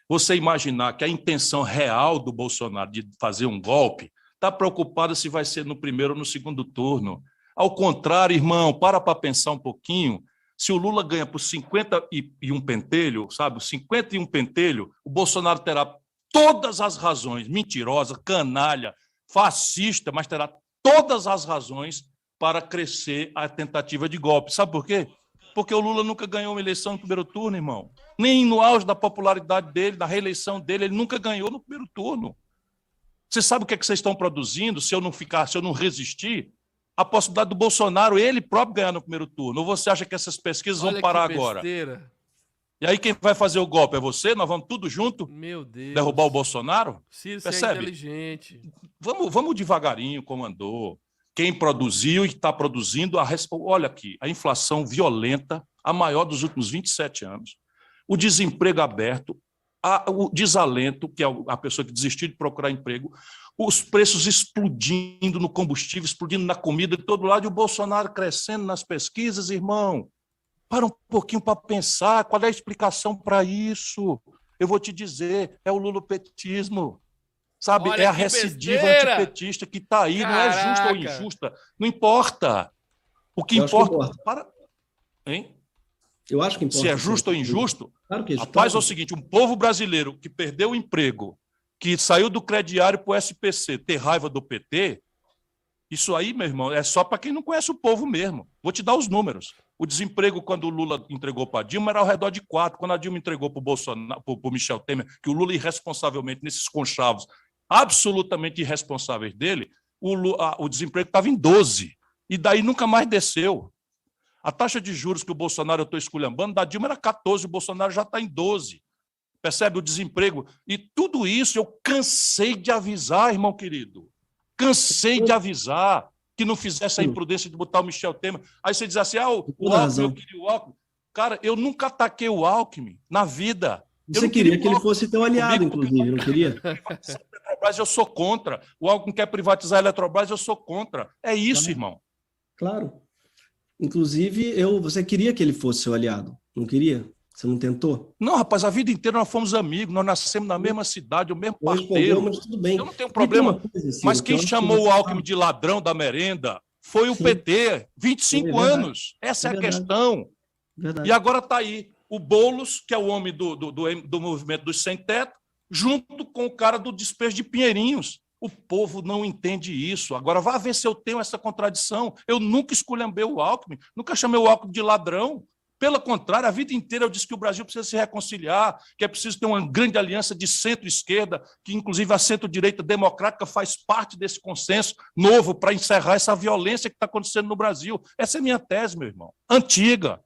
Você imaginar que a intenção real do Bolsonaro de fazer um golpe está preocupada se vai ser no primeiro ou no segundo turno. Ao contrário, irmão, para pensar um pouquinho. Se o Lula ganha por 51 pentelho, sabe, 51 pentelho, o Bolsonaro terá todas as razões, mentirosa, canalha, fascista, mas terá todas as razões para crescer a tentativa de golpe. Sabe por quê? Porque o Lula nunca ganhou uma eleição no primeiro turno, irmão. Nem no auge da popularidade dele, da reeleição dele, ele nunca ganhou no primeiro turno. Você sabe o que é que vocês estão produzindo se eu não resistir? A possibilidade do Bolsonaro, ele próprio, ganhar no primeiro turno. Ou você acha que essas pesquisas vão parar agora? E aí quem vai fazer o golpe é você? Nós vamos tudo junto? Meu Deus. Derrubar o Bolsonaro? Ciro, percebe? é inteligente. Vamos devagarinho, como andou. Quem produziu e está produzindo, olha aqui, a inflação violenta, a maior dos últimos 27 anos, o desemprego aberto, o desalento, que é a pessoa que desistiu de procurar emprego, os preços explodindo no combustível, explodindo na comida de todo lado, e o Bolsonaro crescendo nas pesquisas, irmão. Para um pouquinho para pensar, qual é a explicação para isso? Eu vou te dizer, é o lulopetismo. Sabe, olha, é a recidiva antipetista que está aí. Caraca. Não é justa ou injusta, não importa. O que importa. Hein? Eu acho que importa. Se é justo ou injusto, claro que é justo. Rapaz, é o seguinte: um povo brasileiro que perdeu o emprego, que saiu do crediário para o SPC, ter raiva do PT, isso aí, meu irmão, é só para quem não conhece o povo mesmo. Vou te dar os números. O desemprego, quando o Lula entregou para a Dilma, era ao redor de 4. Quando a Dilma entregou para o Bolsonaro, para o Michel Temer, que o Lula, irresponsavelmente, nesses conchavos absolutamente irresponsáveis dele, o desemprego estava em 12. E daí nunca mais desceu. A taxa de juros que o Bolsonaro, eu estou esculhambando, da Dilma era 14, o Bolsonaro já está em 12. Percebe? O desemprego. E tudo isso eu cansei de avisar, irmão querido. Cansei de avisar que não fizesse a imprudência de botar o Michel Temer. Aí você diz assim, o Alckmin, eu queria o Alckmin. Cara, eu nunca ataquei o Alckmin na vida. Você queria que ele fosse teu aliado, inclusive, não queria? A Eletrobras eu sou contra. O Alckmin quer privatizar a Eletrobras, eu sou contra. É isso, claro. Irmão. Claro. Inclusive, você queria que ele fosse seu aliado, não queria? Você não tentou? Não, rapaz, a vida inteira nós fomos amigos, nós nascemos na mesma cidade, o mesmo parteiro. Mas tudo bem. Eu não tenho problema. Coisa, Ciro, mas quem chamou o Alckmin de ladrão da merenda foi o PT. 25 anos. Essa é a questão. Verdade. E agora está aí o Boulos, que é o homem do movimento dos sem-teto, junto com o cara do despejo de Pinheirinhos. O povo não entende isso. Agora, vá ver se eu tenho essa contradição. Eu nunca esculhambei o Alckmin, nunca chamei o Alckmin de ladrão. Pelo contrário, a vida inteira eu disse que o Brasil precisa se reconciliar, que é preciso ter uma grande aliança de centro-esquerda, que inclusive a centro-direita democrática faz parte desse consenso novo para encerrar essa violência que está acontecendo no Brasil. Essa é a minha tese, meu irmão. Antiga.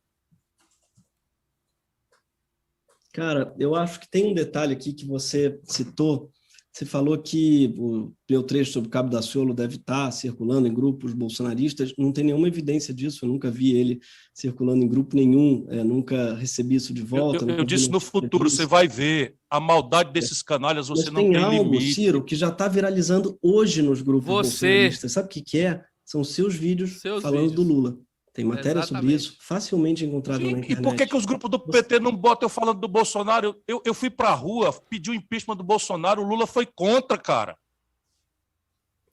Cara, eu acho que tem um detalhe aqui que você citou. Você falou que o meu trecho sobre o Cabo Daciolo deve estar circulando em grupos bolsonaristas. Não tem nenhuma evidência disso. Eu nunca vi ele circulando em grupo nenhum. Nunca recebi isso de volta. Eu disse no futuro, você vai ver a maldade desses canalhas, você não tem algo, limite. Ciro, que já está viralizando hoje nos grupos bolsonaristas. Sabe o que é? São seus vídeos falando do Lula. Tem matéria sobre isso, facilmente encontrado na internet. E por que os grupos do PT não botam eu falando do Bolsonaro? Eu fui para a rua, pedi o impeachment do Bolsonaro, o Lula foi contra, cara.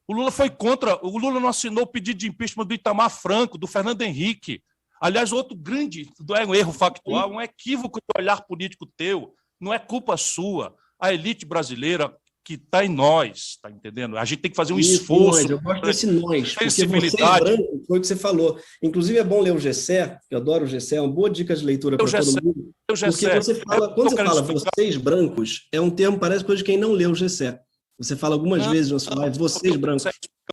O Lula foi contra. O Lula não assinou o pedido de impeachment do Itamar Franco, do Fernando Henrique. Aliás, outro grande, é um erro factual, um equívoco de olhar político teu. Não é culpa sua. A elite brasileira que está em nós, está entendendo? A gente tem que fazer um esforço. Eu gosto desse nós, porque você branco, foi o que você falou. Inclusive, é bom ler o Gessé, que eu adoro o Gessé, é uma boa dica de leitura para todo mundo. Porque você fala, quando você fala vocês brancos, é um termo, parece coisa de quem não leu o Gessé. Você fala algumas vezes na sua live, vocês brancos.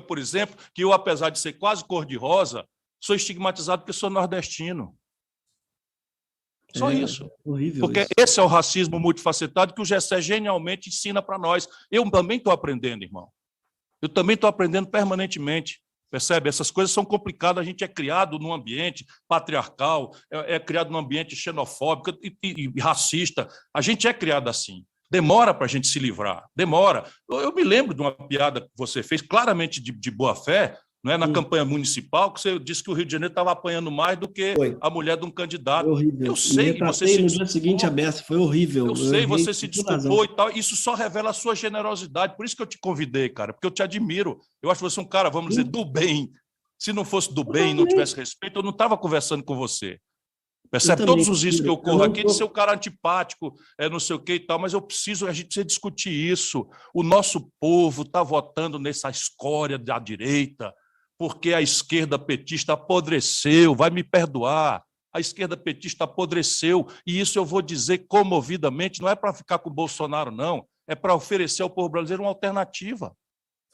Por exemplo, que eu, apesar de ser quase cor-de-rosa, sou estigmatizado porque sou nordestino. Só isso. Horrível. Porque isso. Esse é o racismo multifacetado que o Gessé genialmente ensina para nós. Eu também estou aprendendo, irmão. Eu também estou aprendendo permanentemente. Percebe? Essas coisas são complicadas. A gente é criado num ambiente patriarcal, é criado num ambiente xenofóbico e racista. A gente é criado assim. Demora para a gente se livrar. Demora. Eu me lembro de uma piada que você fez, claramente de boa fé, não é? Na campanha municipal, que você disse que o Rio de Janeiro estava apanhando mais do que a mulher de um candidato. Foi horrível. Eu sei que você se no dia seguinte aberto, foi horrível. Eu sei, você se desculpou e tal. Isso só revela a sua generosidade. Por isso que eu te convidei, cara, porque eu te admiro. Eu acho você um cara, vamos dizer, do bem. Se não fosse do bem e não tivesse respeito, eu não estava conversando com você. Percebe? Todos os riscos que eu corro aqui de ser um cara antipático, não sei o que e tal, mas a gente precisa discutir isso. O nosso povo está votando nessa escória da direita, porque a esquerda petista apodreceu, vai me perdoar. A esquerda petista apodreceu, e isso eu vou dizer comovidamente, não é para ficar com o Bolsonaro, não, é para oferecer ao povo brasileiro uma alternativa.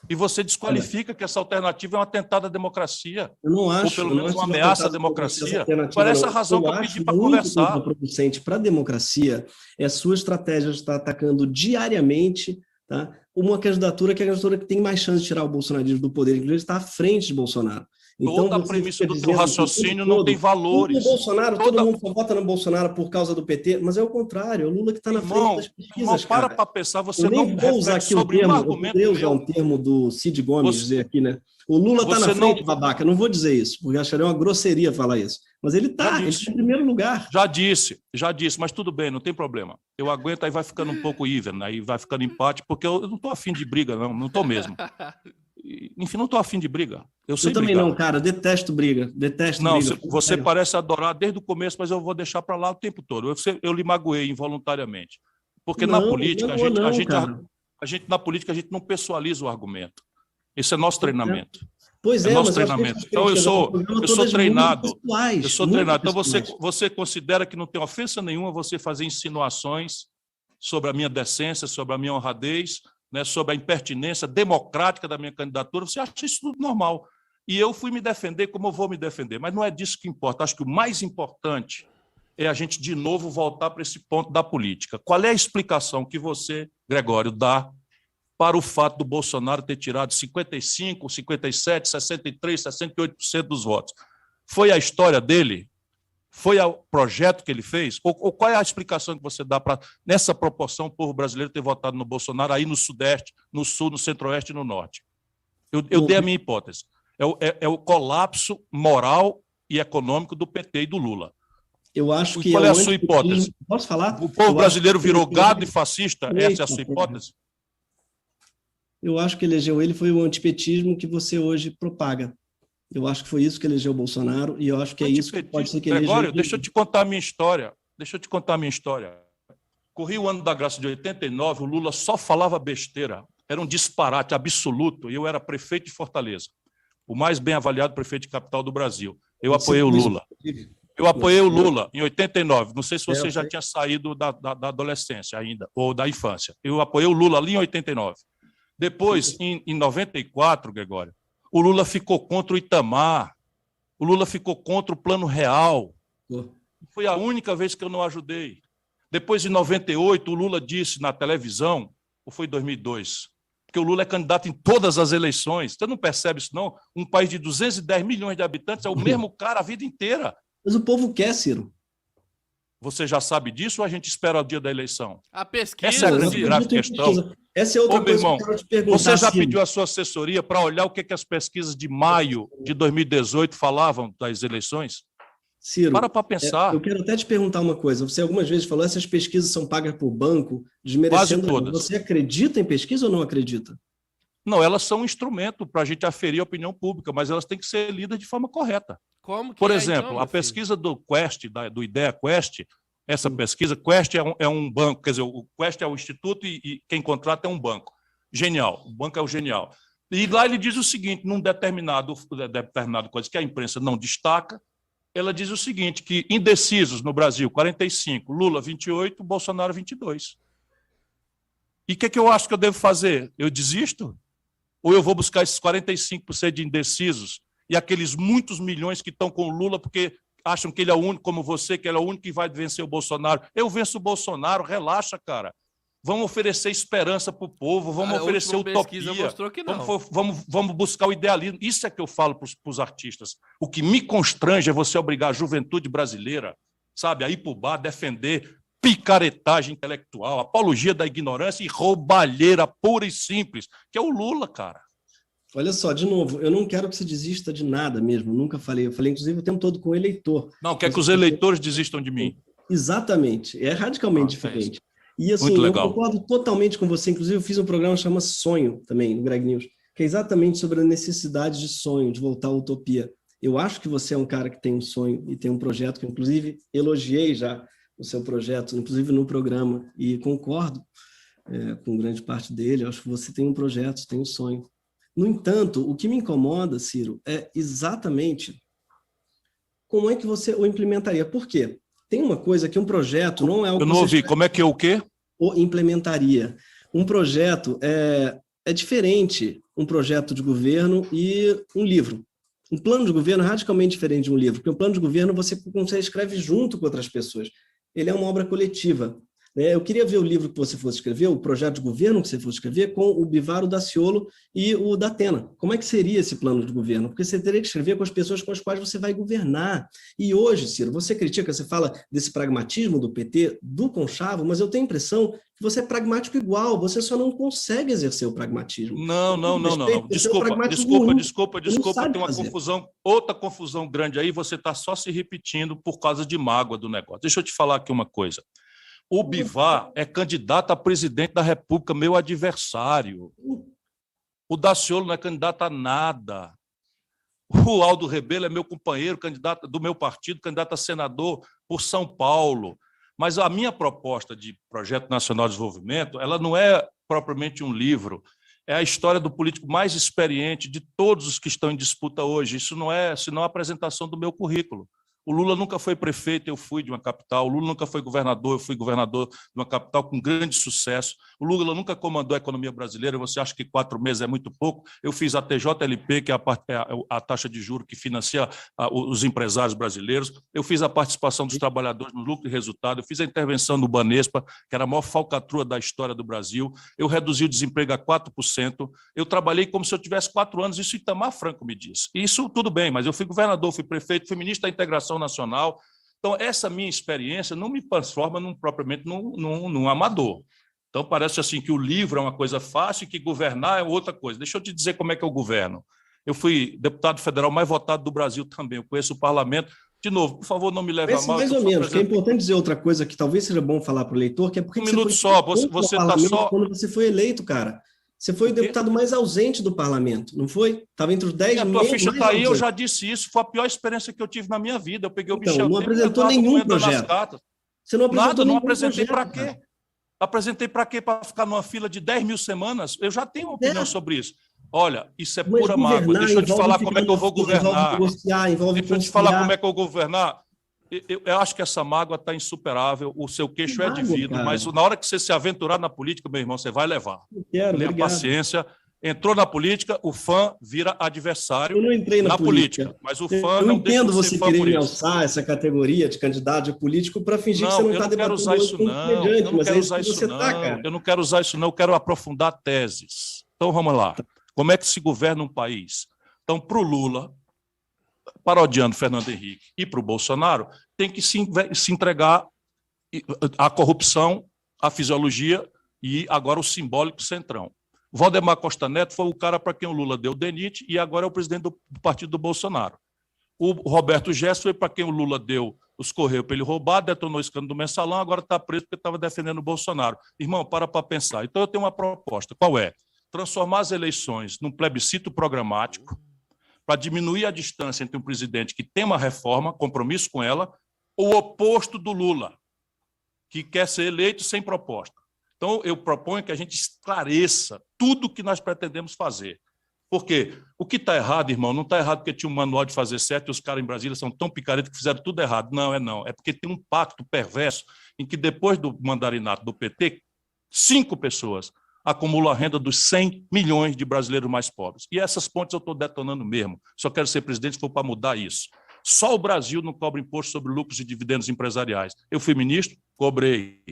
E você desqualifica que essa alternativa é um atentado à democracia. Eu não acho. Ou pelo menos uma ameaça à democracia. Por essa razão que eu pedi para conversar. O contraproducente para a democracia é a sua estratégia de estar atacando diariamente, tá, uma candidatura que é a candidatura que tem mais chance de tirar o bolsonarismo do poder, inclusive está à frente de Bolsonaro. Então, toda a premissa do teu raciocínio não tem valores. O Bolsonaro, todo mundo só vota no Bolsonaro por causa do PT, mas é o contrário, é o Lula que está na frente das pesquisas. Para pensar, você não reflete usar aqui sobre termo, um argumento. Eu usar um termo do Cid Gomes dizer aqui, né? O Lula está na frente, babaca. Não vou dizer isso, porque acharia uma grosseria falar isso. Mas ele está em primeiro lugar. Já disse, mas tudo bem, não tem problema. Eu aguento, aí vai ficando um pouco even, aí vai ficando empate, porque eu não estou afim de briga, não estou mesmo. Enfim, não estou afim de briga. Eu também brigar. Não, cara, detesto briga. Não, briga. Você parece adorar desde o começo, mas eu vou deixar para lá o tempo todo. Eu lhe magoei involuntariamente. Porque na política, na política, a gente não pessoaliza o argumento. Esse é nosso treinamento. Pois é, nosso treinamento. Então, eu sou treinado. Eu sou treinado. Então, você considera que não tem ofensa nenhuma você fazer insinuações sobre a minha decência, sobre a minha honradez, né, sobre a impertinência democrática da minha candidatura, você acha isso tudo normal. E eu fui me defender como eu vou me defender, mas não é disso que importa. Acho que o mais importante é a gente, de novo, voltar para esse ponto da política. Qual é a explicação que você, Gregório, dá para o fato do Bolsonaro ter tirado 55%, 57%, 63%, 68% dos votos? Foi a história dele? Foi o projeto que ele fez? Ou qual é a explicação que você dá para, nessa proporção, o povo brasileiro ter votado no Bolsonaro aí no Sudeste, no Sul, no Centro-Oeste e no Norte? Eu dei a minha hipótese. É o colapso moral e econômico do PT e do Lula. Eu acho que qual é a sua hipótese? Posso falar? O povo brasileiro virou gado e fascista? Essa é a sua hipótese? Eu acho que elegeu ele foi o antipetismo que você hoje propaga. Eu acho que foi isso que elegeu o Bolsonaro e eu acho que é isso que pode ser que elegeu... Gregório, deixa eu te contar a minha história. Corri o ano da graça de 89, o Lula só falava besteira. Era um disparate absoluto e eu era prefeito de Fortaleza, o mais bem avaliado prefeito de capital do Brasil. Eu apoiei o Lula. Eu apoiei o Lula em 89. Não sei se você já tinha saído da adolescência ainda, ou da infância. Eu apoiei o Lula ali em 89. Depois, em 94, Gregório, o Lula ficou contra o Itamar, o Lula ficou contra o Plano Real. Foi a única vez que eu não ajudei. Depois, em 98, o Lula disse na televisão, ou foi em 2002, porque o Lula é candidato em todas as eleições. Você não percebe isso, não? Um país de 210 milhões de habitantes é o mesmo cara a vida inteira. Mas o povo quer, Ciro. Você já sabe disso ou a gente espera o dia da eleição? A pesquisa... Essa é a grande grave questão. Essa é outra coisa irmão, que eu quero te perguntar. Você já pediu a sua assessoria para olhar o que as pesquisas de maio de 2018 falavam das eleições? Ciro, para pensar. Eu quero até te perguntar uma coisa. Você algumas vezes falou essas pesquisas são pagas por banco, desmerecendo... Quase todas. Você acredita em pesquisa ou não acredita? Não, elas são um instrumento para a gente aferir a opinião pública, mas elas têm que ser lidas de forma correta. Como que Por exemplo, então, a pesquisa do Quest, do Ideia Quest, essa pesquisa, Quest é um banco, quer dizer, o Quest é o instituto e quem contrata é um banco. Genial, o banco é o genial. E lá ele diz o seguinte, num determinado coisa que a imprensa não destaca, ela diz o seguinte, que indecisos no Brasil, 45, Lula 28, Bolsonaro 22. E o que eu acho que eu devo fazer? Eu desisto? Ou eu vou buscar esses 45% de indecisos e aqueles muitos milhões que estão com o Lula porque acham que ele é o único, como você, que ele é o único que vai vencer o Bolsonaro? Eu venço o Bolsonaro, relaxa, cara. Vamos oferecer esperança para o povo, vamos oferecer utopia, que não. Vamos buscar o idealismo. Isso é que eu falo para os artistas. O que me constrange é você obrigar a juventude brasileira, sabe, a ir para o bar defender picaretagem intelectual, apologia da ignorância e roubalheira pura e simples, que é o Lula, cara. Olha só, de novo, eu não quero que você desista de nada mesmo, nunca falei. Eu falei, inclusive, o tempo todo com o eleitor. Não, quer que os eleitores desistam de mim. Exatamente, é radicalmente diferente. E assim, eu concordo totalmente com você, inclusive eu fiz um programa que chama Sonho também, no Greg News, que é exatamente sobre a necessidade de sonho, de voltar à utopia. Eu acho que você é um cara que tem um sonho e tem um projeto, que inclusive elogiei já o seu projeto, inclusive no programa, e concordo com grande parte dele. Eu acho que você tem um projeto, tem um sonho. No entanto, o que me incomoda, Ciro, é exatamente como é que você o implementaria. Por quê? Tem uma coisa que um projeto não é o que eu não ouvi, como é que é o quê? O implementaria. Um projeto é diferente, um projeto de governo e um livro. Um plano de governo é radicalmente diferente de um livro, porque o plano de governo você escreve junto com outras pessoas. Ele é uma obra coletiva. Eu queria ver o livro que você fosse escrever, o projeto de governo que você fosse escrever, com o Bivar, o Daciolo e o Datena. Como é que seria esse plano de governo? Porque você teria que escrever com as pessoas com as quais você vai governar. E hoje, Ciro, você critica, você fala desse pragmatismo do PT, do Conchavo, mas eu tenho a impressão que você é pragmático igual, você só não consegue exercer o pragmatismo. Não. Desculpa, tem uma confusão, outra confusão grande aí, você está só se repetindo por causa de mágoa do negócio. Deixa eu te falar aqui uma coisa. O Bivar é candidato a presidente da República, meu adversário. O Daciolo não é candidato a nada. O Aldo Rebelo é meu companheiro, candidato do meu partido, candidato a senador por São Paulo. Mas a minha proposta de Projeto Nacional de Desenvolvimento, ela não é propriamente um livro, é a história do político mais experiente de todos os que estão em disputa hoje. Isso não é senão a apresentação do meu currículo. O Lula nunca foi prefeito, eu fui de uma capital. O Lula nunca foi governador, eu fui governador de uma capital com grande sucesso. O Lula nunca comandou a economia brasileira. Você acha que 4 meses é muito pouco? Eu fiz a TJLP, que é a taxa de juros que financia os empresários brasileiros. Eu fiz a participação dos trabalhadores no lucro e resultado. Eu fiz a intervenção no Banespa, que era a maior falcatrua da história do Brasil. Eu reduzi o desemprego a 4%. Eu trabalhei como se eu tivesse 4 anos. Isso Itamar Franco me disse. Isso tudo bem, mas eu fui governador, fui prefeito, fui ministro da Integração Nacional. Então, essa minha experiência não me transforma propriamente num amador. Então, parece assim que o livro é uma coisa fácil e que governar é outra coisa. Deixa eu te dizer como é que eu governo. Eu fui deputado federal mais votado do Brasil também. Eu conheço o parlamento. De novo, por favor, não me leve a mal. Mais ou menos, que é importante dizer outra coisa que talvez seja bom falar para o eleitor, que é porque um minuto só, você está só... Quando você foi eleito, cara. Você foi o deputado mais ausente do parlamento, não foi? Estava entre os 10 a tua ficha está aí, eu já disse isso. Foi a pior experiência que eu tive na minha vida. Eu peguei o Michel não apresentou nenhum projeto. Você não apresentou nada, não apresentei para quê? Apresentei para quê? Para ficar numa fila de 10 mil semanas? Eu já tenho uma opinião sobre isso. Olha, isso é pura mágoa. Deixa eu te falar como é que eu vou governar. Deixa eu te falar como é que eu vou governar. Eu acho que essa mágoa está insuperável, o seu queixo é de vidro, mas na hora que você se aventurar na política, meu irmão, você vai levar. Tenha paciência. Entrou na política, o fã vira adversário. Eu não entrei na política, mas o fã não deixa de ser fã por isso. Eu entendo você querer me alçar essa categoria de candidato a político para fingir que você não está debatendo isso, não. Eu não quero usar isso, não. Eu não quero usar isso, não. Eu quero aprofundar teses. Então, vamos lá. Como é que se governa um país? Então, para o Lula, parodiando Fernando Henrique, e para o Bolsonaro, tem que se entregar à corrupção, à fisiologia e agora o simbólico centrão. Valdemar Costa Neto foi o cara para quem o Lula deu o DENIT e agora é o presidente do partido do Bolsonaro. O Roberto Jefferson foi para quem o Lula deu os Correios para ele roubar, detonou o escândalo do Mensalão, agora está preso porque estava defendendo o Bolsonaro. Irmão, para pensar. Então eu tenho uma proposta. Qual é? Transformar as eleições num plebiscito programático, para diminuir a distância entre um presidente que tem uma reforma, compromisso com ela, ou o oposto do Lula, que quer ser eleito sem proposta. Então, eu proponho que a gente esclareça tudo o que nós pretendemos fazer. Porque o que está errado, irmão, não está errado porque tinha um manual de fazer certo e os caras em Brasília são tão picaretos que fizeram tudo errado. Não. É porque tem um pacto perverso em que, depois do mandarinato do PT, 5 pessoas acumulam a renda dos 100 milhões de brasileiros mais pobres. E essas pontes eu estou detonando mesmo. Só quero ser presidente se for para mudar isso. Só o Brasil não cobra imposto sobre lucros e dividendos empresariais. Eu fui ministro, cobrei.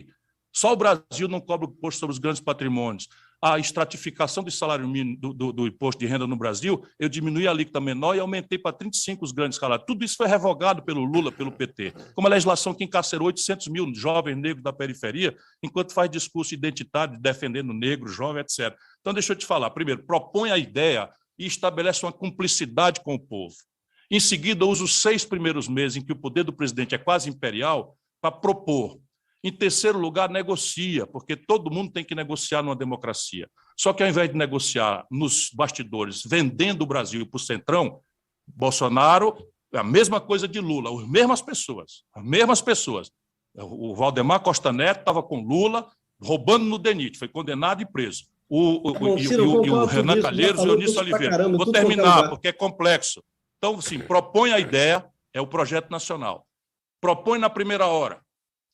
Só o Brasil não cobra imposto sobre os grandes patrimônios. A estratificação do salário mínimo do imposto de renda no Brasil, eu diminuí a alíquota menor e aumentei para 35 os grandes salários. Tudo isso foi revogado pelo Lula, pelo PT. Como a legislação que encarcerou 800 mil jovens negros da periferia, enquanto faz discurso identitário, defendendo negro, jovem, etc. Então, deixa eu te falar. Primeiro, propõe a ideia e estabelece uma cumplicidade com o povo. Em seguida, usa os 6 primeiros meses em que o poder do presidente é quase imperial para propor. Em terceiro lugar, negocia, porque todo mundo tem que negociar numa democracia. Só que, ao invés de negociar nos bastidores, vendendo o Brasil para o Centrão, Bolsonaro, a mesma coisa de Lula, as mesmas pessoas, as mesmas pessoas. O Valdemar Costa Neto estava com Lula, roubando no DENIT, foi condenado e preso. O Renan Calheiros e o Eunício Oliveira. Vou terminar, porque é complexo. Então, sim, propõe a ideia, é o projeto nacional. Propõe na primeira hora,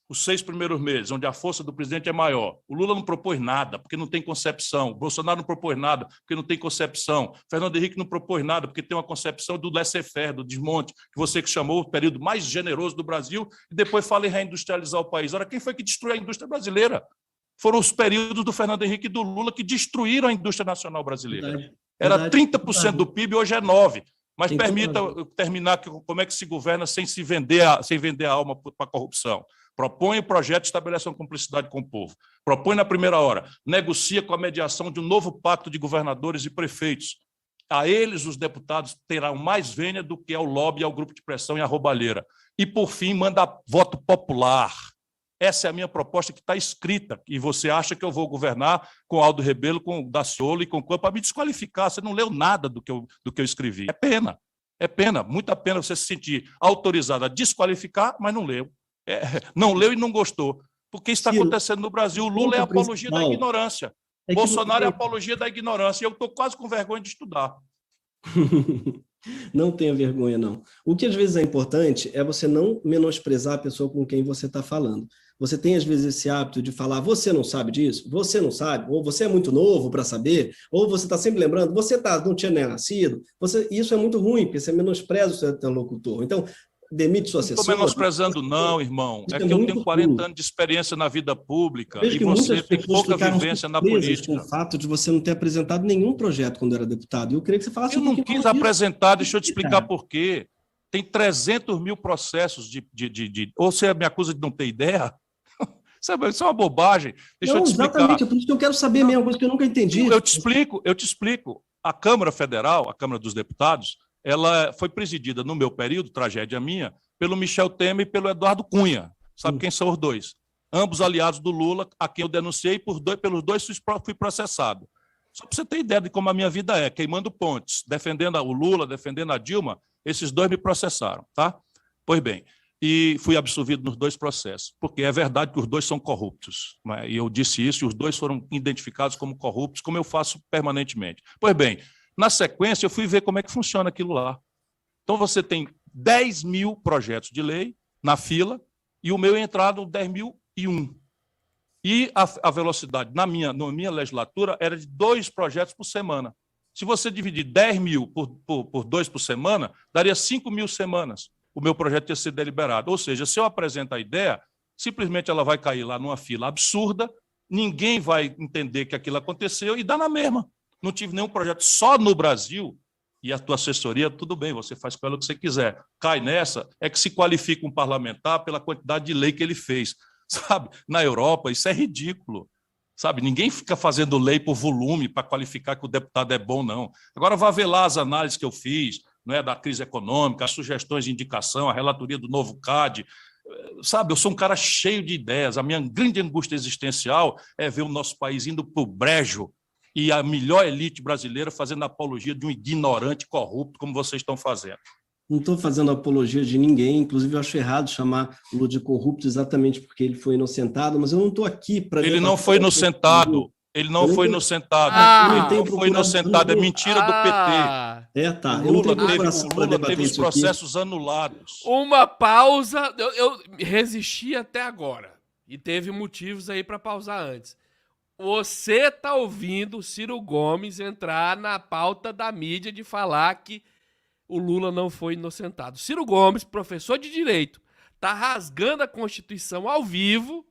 os 6 primeiros meses, onde a força do presidente é maior. O Lula não propôs nada, porque não tem concepção. O Bolsonaro não propôs nada, porque não tem concepção. Fernando Henrique não propôs nada, porque tem uma concepção do laissez-faire, do desmonte, que você que chamou o período mais generoso do Brasil, e depois fala em reindustrializar o país. Ora, quem foi que destruiu a indústria brasileira? Foram os períodos do Fernando Henrique e do Lula que destruíram a indústria nacional brasileira. Era 30% do PIB, hoje é 9%. Mas permita eu terminar como é que se governa sem vender a alma para a corrupção. Propõe o projeto, estabelece uma cumplicidade com o povo. Propõe na primeira hora, negocia com a mediação de um novo pacto de governadores e prefeitos. A eles, os deputados, terão mais vênia do que ao lobby, ao grupo de pressão e à roubalheira. E, por fim, manda voto popular. Essa é a minha proposta que está escrita. E você acha que eu vou governar com Aldo Rebelo, com Daciolo e com Campo para me desqualificar. Você não leu nada do que eu escrevi. É pena, muita pena você se sentir autorizado a desqualificar, mas não leu. Não leu e não gostou. Porque isso está acontecendo no Brasil. O Lula é a apologia da ignorância. Bolsonaro é a apologia da ignorância. E eu estou quase com vergonha de estudar. Não tenha vergonha, não. O que às vezes é importante é você não menosprezar a pessoa com quem você está falando. Você tem, às vezes, esse hábito de falar, você não sabe disso, você não sabe, ou você é muito novo para saber, ou você está sempre lembrando, não tinha nem nascido. Isso é muito ruim, porque você menospreza o seu interlocutor. Então, demite sua assessora. Não estou menosprezando, não, irmão. É que eu tenho 40 anos de experiência na vida pública e você tem pouca vivência na política. Com o fato de você não ter apresentado nenhum projeto quando era deputado. Eu queria que você falasse Eu não quis apresentar, deixa eu te explicar por quê. Tem 300 mil processos Ou você me acusa de não ter ideia? Isso é uma bobagem. Deixa eu te explicar. Exatamente, é por isso que eu quero saber mesmo, coisa que eu nunca entendi. Eu te explico. A Câmara Federal, a Câmara dos Deputados, ela foi presidida, no meu período, tragédia minha, pelo Michel Temer e pelo Eduardo Cunha. Sabe quem são os dois? Ambos aliados do Lula, a quem eu denunciei, e pelos dois fui processado. Só para você ter ideia de como a minha vida é, queimando pontes, defendendo o Lula, defendendo a Dilma, esses dois me processaram, tá? Pois bem, e fui absolvido nos 2 processos, porque é verdade que os 2 são corruptos, né? E eu disse isso, e os 2 foram identificados como corruptos, como eu faço permanentemente. Pois bem, na sequência, eu fui ver como é que funciona aquilo lá. Então, você tem 10 mil projetos de lei na fila e o meu entrado 10.001. E a velocidade na minha legislatura era de 2 projetos por semana. Se você dividir 10 mil por 2 por semana, daria 5 mil semanas. O meu projeto ia ser deliberado. Ou seja, se eu apresento a ideia, simplesmente ela vai cair lá numa fila absurda, ninguém vai entender que aquilo aconteceu e dá na mesma. Não tive nenhum projeto só no Brasil, e a tua assessoria, tudo bem, você faz com ela o que você quiser. Cai nessa, é que se qualifica um parlamentar pela quantidade de lei que ele fez. Sabe? Na Europa, isso é ridículo. Sabe? Ninguém fica fazendo lei por volume para qualificar que o deputado é bom, não. Agora vá ver lá as análises que eu fiz, não é, da crise econômica, as sugestões de indicação, a relatoria do novo CAD. Sabe, eu sou um cara cheio de ideias. A minha grande angústia existencial é ver o nosso país indo para o brejo e a melhor elite brasileira fazendo apologia de um ignorante corrupto, como vocês estão fazendo. Não estou fazendo apologia de ninguém, inclusive eu acho errado chamar o Lula de corrupto exatamente porque ele foi inocentado, mas eu não estou aqui para... Ele não foi inocentado. Ele não foi inocentado. Ele não foi inocentado. É mentira do PT. Tá. O Lula teve os processos anulados. Uma pausa. Eu resisti até agora. E teve motivos aí para pausar antes. Você tá ouvindo o Ciro Gomes entrar na pauta da mídia de falar que o Lula não foi inocentado. Ciro Gomes, professor de Direito, tá rasgando a Constituição ao vivo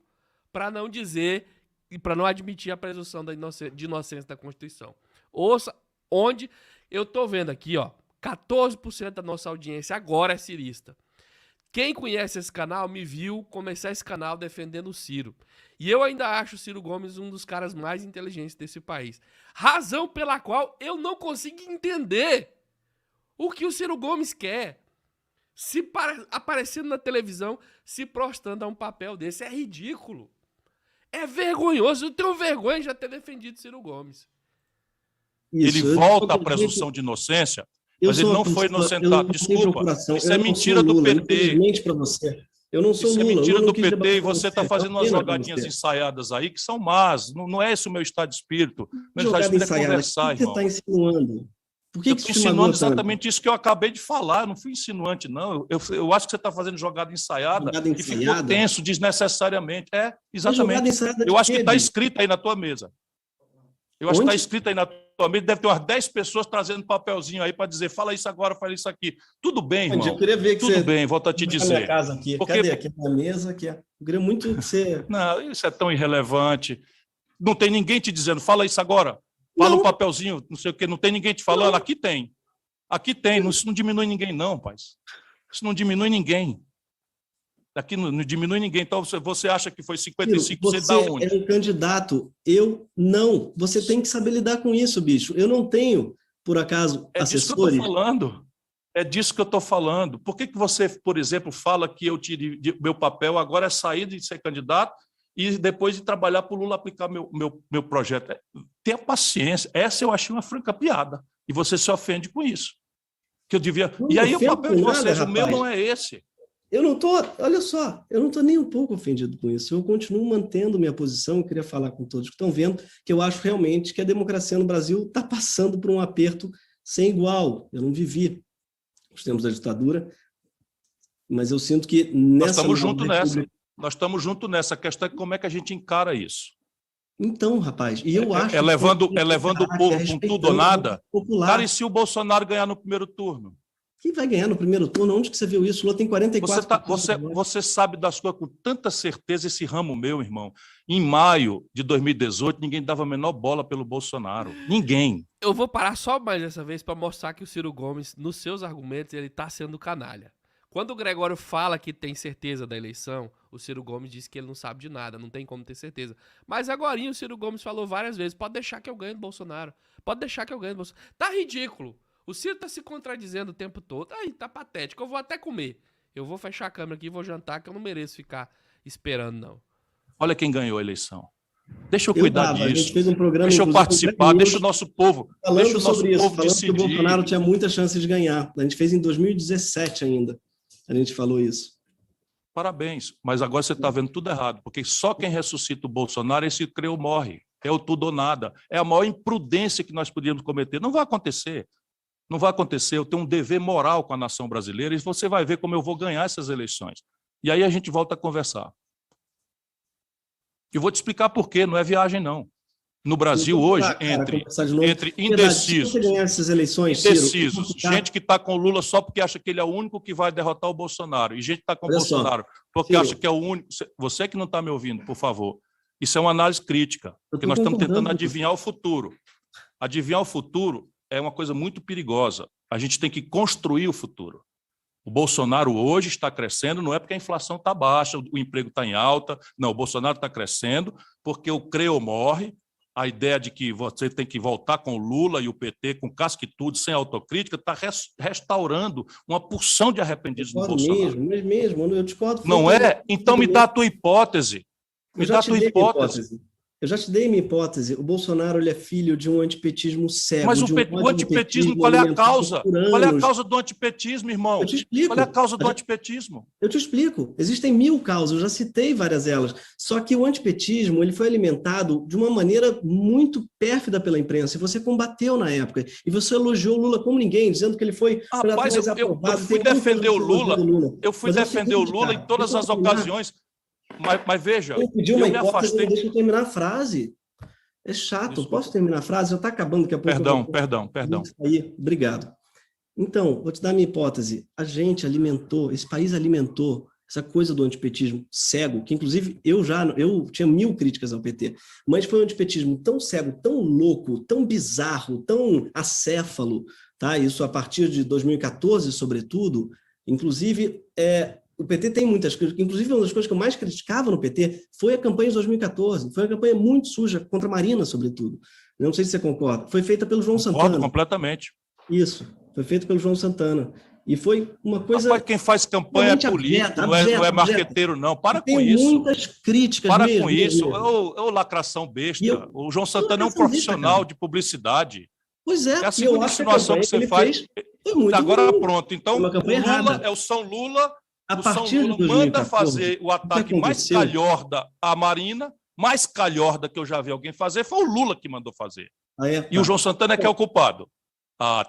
para não dizer e para não admitir a presunção de inocência da Constituição. Ouça onde eu tô vendo aqui, ó, 14% da nossa audiência agora é cirista. Quem conhece esse canal me viu começar esse canal defendendo o Ciro. E eu ainda acho o Ciro Gomes um dos caras mais inteligentes desse país. Razão pela qual eu não consigo entender o que o Ciro Gomes quer. Aparecendo na televisão, se prostrando a um papel desse. É ridículo. É vergonhoso. Eu tenho vergonha de já ter defendido o Ciro Gomes. Ele volta à presunção de inocência. Mas ele não foi inocentado. Desculpa, isso é mentira do PT. Infelizmente para você. Eu não sou Lula. Isso é mentira do PT e você está fazendo umas jogadinhas ensaiadas aí que são más. Não é esse o meu estado de espírito. Meu estado de espírito é conversar, irmão. O que você está insinuando? Por que eu estou insinuando exatamente isso que eu acabei de falar. Eu não fui insinuante, não. Eu acho que você está fazendo jogada ensaiada e ficou tenso desnecessariamente. Exatamente. Eu acho que está escrito aí na tua mesa. Eu acho que está escrito aí na tua mesa. Deve ter umas 10 pessoas trazendo papelzinho aí para dizer, fala isso agora, fala isso aqui. Tudo bem, irmão. Eu queria ver que Tudo bem, volto a te dizer. Minha casa aqui. Porque... Cadê? Aqui na mesa. Aqui. Eu queria muito que você... Não, isso é tão irrelevante. Não tem ninguém te dizendo, fala isso agora. Fala um papelzinho, não sei o quê. Não tem ninguém te falando. Não. Aqui tem. Aqui tem. Isso não diminui ninguém, não, pai. Isso não diminui ninguém. Aqui não diminui ninguém. Então, você acha que foi 55% da onde? Você é um candidato. Eu não. Você tem que saber lidar com isso, bicho. Eu não tenho, por acaso, assessores. Disso que eu estou falando. É disso que eu estou falando. Por que você, por exemplo, fala que eu tirei meu papel agora é sair de ser candidato e depois de trabalhar para o Lula aplicar meu projeto? Tenha paciência. Essa eu achei uma franca piada. E você se ofende com isso. Que eu devia... E aí o papel de vocês, o meu não é esse. Eu não estou, olha só, eu não estou nem um pouco ofendido com isso. Eu continuo mantendo minha posição. Eu queria falar com todos que estão vendo que eu acho realmente que a democracia no Brasil está passando por um aperto sem igual. Eu não vivi os tempos da ditadura, mas eu sinto que nessa... Nós estamos juntos nessa. Nós estamos juntos nessa. A questão é como é que a gente encara isso. Então, rapaz, e eu acho... levando o povo com tudo ou nada? Cara, e se o Bolsonaro ganhar no primeiro turno? Quem vai ganhar no primeiro turno? Onde que você viu isso? O Lula tem 44%. Você sabe das coisas com tanta certeza, esse ramo meu, irmão. Em maio de 2018, ninguém dava a menor bola pelo Bolsonaro. Ninguém. Eu vou parar só mais dessa vez para mostrar que o Ciro Gomes, nos seus argumentos, ele está sendo canalha. Quando o Gregório fala que tem certeza da eleição, o Ciro Gomes diz que ele não sabe de nada, não tem como ter certeza. Mas agora o Ciro Gomes falou várias vezes, pode deixar que eu ganhe do Bolsonaro. Pode deixar que eu ganhe do Bolsonaro. Tá ridículo. O Ciro tá se contradizendo o tempo todo. Aí, tá patético. Eu vou até comer. Eu vou fechar a câmera aqui e vou jantar, que eu não mereço ficar esperando, não. Olha quem ganhou a eleição. Deixa eu cuidar disso. A gente fez um programa, deixa eu participar, deixa o nosso povo. Falando deixa o nosso sobre isso, povo falando decidir. que o Bolsonaro tinha muita chance de ganhar. A gente fez em 2017 ainda. A gente falou isso. Parabéns. Mas agora você está vendo tudo errado, porque só quem ressuscita o Bolsonaro, esse creu morre. É o tudo ou nada. É a maior imprudência que nós podíamos cometer. Não vai acontecer. Não vai acontecer. Eu tenho um dever moral com a nação brasileira e você vai ver como eu vou ganhar essas eleições. E aí a gente volta a conversar. E vou te explicar por quê. Não é viagem, não. No Brasil, hoje, entre indecisos, se você ganhar essas eleições, indecisos, gente que está com o Lula só porque acha que ele é o único que vai derrotar o Bolsonaro, e gente que está com o Bolsonaro porque acha que é o único... Você que não está me ouvindo, por favor. Isso é uma análise crítica, porque nós estamos tentando adivinhar o futuro. Adivinhar o futuro é uma coisa muito perigosa. A gente tem que construir o futuro. O Bolsonaro hoje está crescendo, não é porque a inflação está baixa, o emprego está em alta. Não, o Bolsonaro está crescendo porque o creu morre. A ideia de que você tem que voltar com o Lula e o PT com casca e tudo, sem autocrítica, está restaurando uma porção de arrependidos do Bolsonaro. Mesmo, eu discordo. Não é? Então me dá a tua hipótese. Me dá a tua hipótese. Eu já te dei minha hipótese. O Bolsonaro ele é filho de um antipetismo cego. Mas o antipetismo, qual é a causa? Qual é a causa do antipetismo, irmão? Eu te explico. Qual é a causa do antipetismo? Eu te explico. Existem 1000 causas, eu já citei várias delas. Só que o antipetismo ele foi alimentado de uma maneira muito pérfida pela imprensa. E você combateu na época. E você elogiou o Lula como ninguém, dizendo que ele foi... Rapaz, eu fui defender o Lula. Eu fui defender o Lula em todas as ocasiões. Mas veja, eu me afastei... Deixa eu terminar a frase. É chato. Desculpa. Posso terminar a frase? Já está acabando daqui a pouco. Perdão. Aí, obrigado. Então, vou te dar a minha hipótese. A gente alimentou, esse país alimentou essa coisa do antipetismo cego, que inclusive eu tinha 1000 críticas ao PT, mas foi um antipetismo tão cego, tão louco, tão bizarro, tão acéfalo, tá? Isso a partir de 2014, sobretudo. Inclusive, o PT tem muitas críticas, inclusive uma das coisas que eu mais criticava no PT foi a campanha de 2014, foi uma campanha muito suja, contra a Marina, sobretudo. Eu não sei se você concorda. Foi feita pelo João Santana. Concordo completamente. Isso, foi feita pelo João Santana. E foi uma coisa... Rapaz, quem faz campanha é político, não é marqueteiro, não. Para com isso. Tem muitas críticas Para mesmo. Com isso. É lacração besta. O João Santana é um profissional de publicidade. Pois é. É a segunda insinuação que você faz. Agora pronto. Então, uma campanha o Lula errada. é o São Lula. A O São partir de Lula 2014, manda fazer o ataque mais aconteceu? calhorda à Marina, mais calhorda que eu já vi alguém fazer, foi o Lula que mandou fazer. E o João Santana é que é o culpado.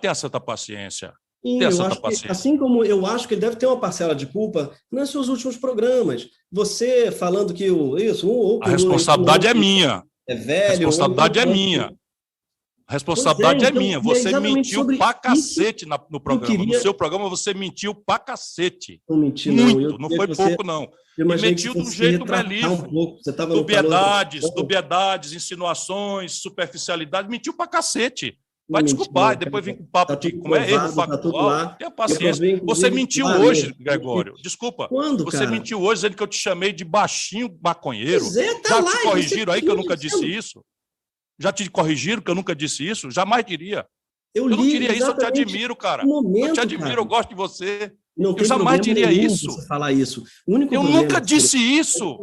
Tenha santa paciência. Sim, Tenha eu santa acho que, paciência. assim como eu acho que ele deve ter uma parcela de culpa nos seus últimos programas. Você falando que A responsabilidade é minha. É velho. A responsabilidade é minha. A responsabilidade é minha. Você mentiu pra cacete no programa. No seu programa, você mentiu pra cacete. Não menti, muito, não foi pouco, não. E mentiu de um jeito belíssimo. Dubiedades, insinuações, superficialidade. Mentiu pra cacete. Vai desculpar, e depois vem com papo de como é erro factual. Tenha paciência. Você mentiu hoje, Gregório. Desculpa. Quando, você cara? mentiu hoje dizendo que eu te chamei de baixinho maconheiro. Tá já lá, te corrigiram aí que eu nunca disse isso? Já te corrigiram que eu nunca disse isso? Jamais diria. Eu não diria isso, eu te admiro, cara. Eu te admiro, cara. Eu gosto de você. Eu jamais diria isso. Você falar isso. Eu nunca disse isso.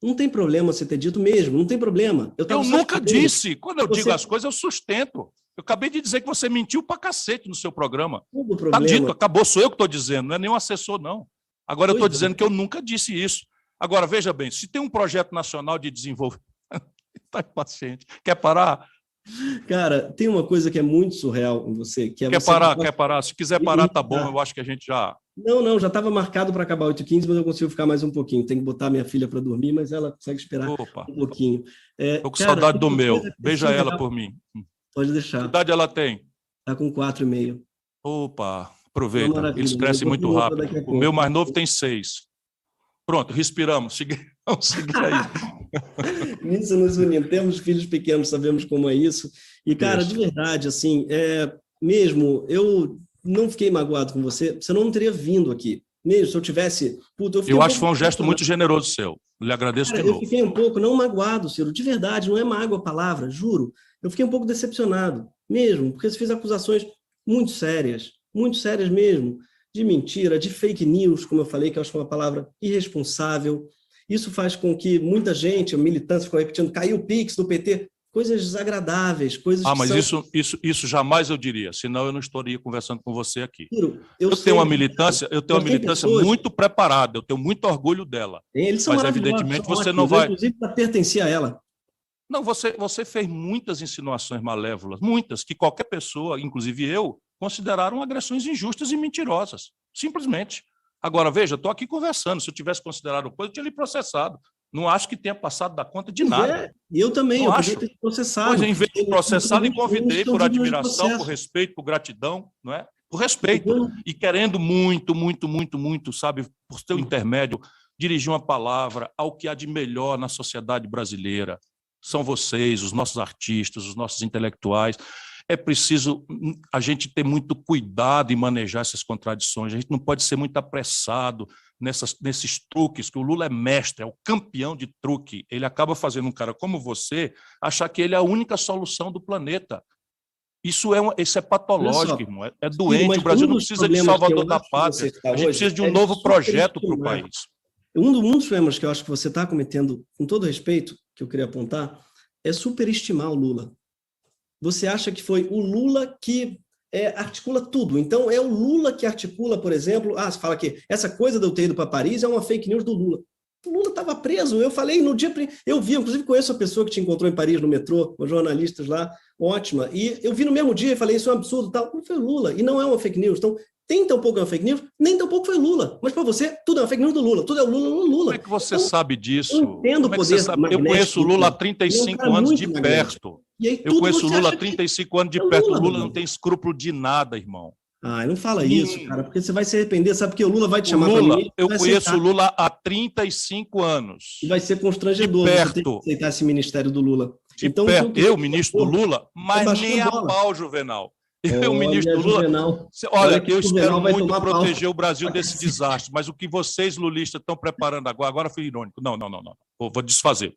Não tem problema você ter dito mesmo, não tem problema. Eu nunca disse. Quando eu digo as coisas, eu sustento. Eu acabei de dizer que você mentiu pra cacete no seu programa. Tá dito, acabou, sou eu que estou dizendo, não é nenhum assessor, não. Agora eu estou dizendo que eu nunca disse isso. Agora, veja bem, se tem um projeto nacional de desenvolvimento... Está impaciente. Quer parar? Cara, tem uma coisa que é muito surreal em você. Que é quer parar? Se quiser parar, tá bom. Eu acho que a gente já... Não, já estava marcado para acabar 8h15, mas eu consigo ficar mais um pouquinho. Tem que botar minha filha para dormir, mas ela consegue esperar um pouquinho. Estou com saudade do meu. Beija ela por mim. Pode deixar. Que idade ela tem? Está com 4,5. Opa, aproveita. Eles crescem muito rápido. O meu mais novo tem 6. Pronto, respiramos. Vamos seguir aí. Nisso nos unimos. Temos filhos pequenos, sabemos como é isso. E, cara, de verdade, assim, mesmo, eu não fiquei magoado com você, você não teria vindo aqui. Mesmo se eu tivesse... eu acho que foi um gesto muito generoso seu. Lhe agradeço de novo. Eu fiquei um pouco, não magoado, Ciro, de verdade, não é mágoa a palavra, juro. Eu fiquei um pouco decepcionado, mesmo, porque você fez acusações muito sérias mesmo, de mentira, de fake news, como eu falei, que eu acho que é uma palavra irresponsável. Isso faz com que muita gente, militantes, ficam repetindo, caiu o Pix do PT, coisas desagradáveis, coisas que mas são... isso jamais eu diria, senão eu não estaria conversando com você aqui. Ciro, eu tenho uma militância muito preparada, eu tenho muito orgulho dela. Eles são mas evidentemente você não vai... Inclusive para pertencer a ela. Não, você fez muitas insinuações malévolas, muitas, que qualquer pessoa, inclusive eu, consideraram agressões injustas e mentirosas, simplesmente. Agora, veja, estou aqui conversando, se eu tivesse considerado coisa, eu tinha lhe processado. Não acho que tenha passado da conta de nada. Eu também, eu podia ter processado. Pois, em vez de processar, lhe convidei por admiração, por respeito, por gratidão, não é? Por respeito. E querendo muito, sabe, por seu intermédio, dirigir uma palavra ao que há de melhor na sociedade brasileira. São vocês, os nossos artistas, os nossos intelectuais. É preciso a gente ter muito cuidado em manejar essas contradições. A gente não pode ser muito apressado nesses truques, que o Lula é mestre, é o campeão de truque. Ele acaba fazendo um cara como você achar que ele é a única solução do planeta. Isso é patológico, irmão. É doente. O Brasil não precisa de salvador da pátria. A gente precisa de um novo projeto para o país. Um dos problemas que eu acho que você está cometendo, com todo respeito, que eu queria apontar, é superestimar o Lula. Você acha que foi o Lula que articula tudo. Então, é o Lula que articula, por exemplo... você fala que essa coisa de eu ter ido para Paris é uma fake news do Lula. O Lula estava preso. Eu falei no dia... Eu vi, inclusive conheço a pessoa que te encontrou em Paris, no metrô, os jornalistas lá, ótima. E eu vi no mesmo dia e falei, isso é um absurdo, tal. Não foi o Lula. E não é uma fake news. Então, tem tão pouco é uma fake news, nem tão pouco foi Lula. Mas para você, tudo é uma fake news do Lula. Tudo é o Lula. Como é que você sabe disso? Eu entendo o poder magnético. Eu conheço o Lula há 35 anos de perto. Eu conheço o Lula há 35 anos de perto. O Lula não tem escrúpulo de nada, irmão. Não fala isso, cara, porque você vai se arrepender. Sabe porque o Lula vai te chamar para mim? Eu conheço o Lula há 35 anos. E vai ser constrangedor você ter que aceitar esse ministério do Lula. Então, eu, ministro do Lula, mas nem a pau, Juvenal. Eu, ministro do Lula, olha, eu espero muito proteger o Brasil desse desastre, mas o que vocês, lulistas, estão preparando agora foi irônico. Não. Vou desfazer.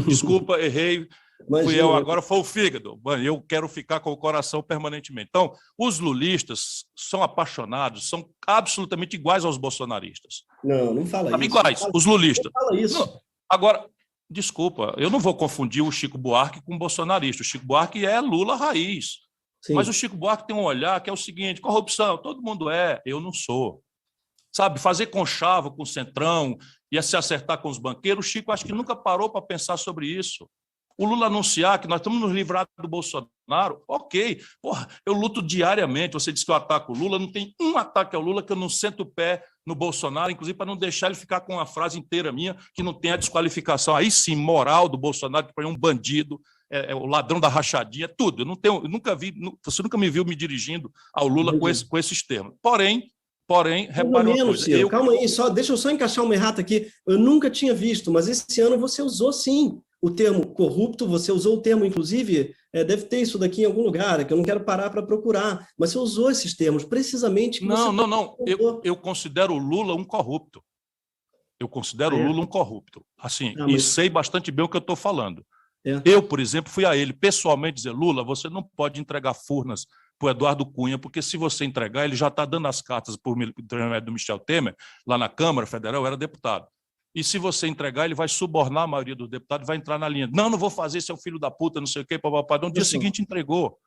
Desculpa, errei. Fui eu, agora foi o fígado. Eu quero ficar com o coração permanentemente. Então, os lulistas são apaixonados, são absolutamente iguais aos bolsonaristas. Não fala isso. Iguais, os lulistas. Não fala isso. Não. Agora, desculpa, eu não vou confundir o Chico Buarque com o bolsonarista. O Chico Buarque é Lula raiz. Sim. Mas o Chico Buarque tem um olhar que é o seguinte: corrupção, todo mundo é, eu não sou. Sabe, fazer conchavo com o Centrão e se acertar com os banqueiros, o Chico acho que nunca parou para pensar sobre isso. O Lula anunciar que nós estamos nos livrando do Bolsonaro, ok. Porra, eu luto diariamente. Você disse que eu ataco o Lula, não tem um ataque ao Lula que eu não sento o pé no Bolsonaro, inclusive para não deixar ele ficar com uma frase inteira minha que não tem a desqualificação, aí sim, moral do Bolsonaro, que é um bandido, é o ladrão da rachadinha, tudo. Eu nunca vi, você nunca me viu me dirigindo ao Lula com esses termos. Porém, repare uma coisa. Ciro, calma aí, deixa eu só encaixar uma errata aqui. Eu nunca tinha visto, mas esse ano você usou sim o termo corrupto, você usou o termo, inclusive, deve ter isso daqui em algum lugar, que eu não quero parar para procurar, mas você usou esses termos precisamente... Não. Eu considero o Lula um corrupto. Eu considero o Lula um corrupto. Assim, e sei bastante bem o que eu estou falando. Eu, por exemplo, fui a ele pessoalmente dizer: Lula, você não pode entregar Furnas para o Eduardo Cunha, porque se você entregar, ele já está dando as cartas por intermédio do Michel Temer, lá na Câmara Federal, eu era deputado. E se você entregar, ele vai subornar a maioria dos deputados e vai entrar na linha. Não vou fazer, esse é o filho da puta, não sei o quê, papapá. No dia seguinte entregou.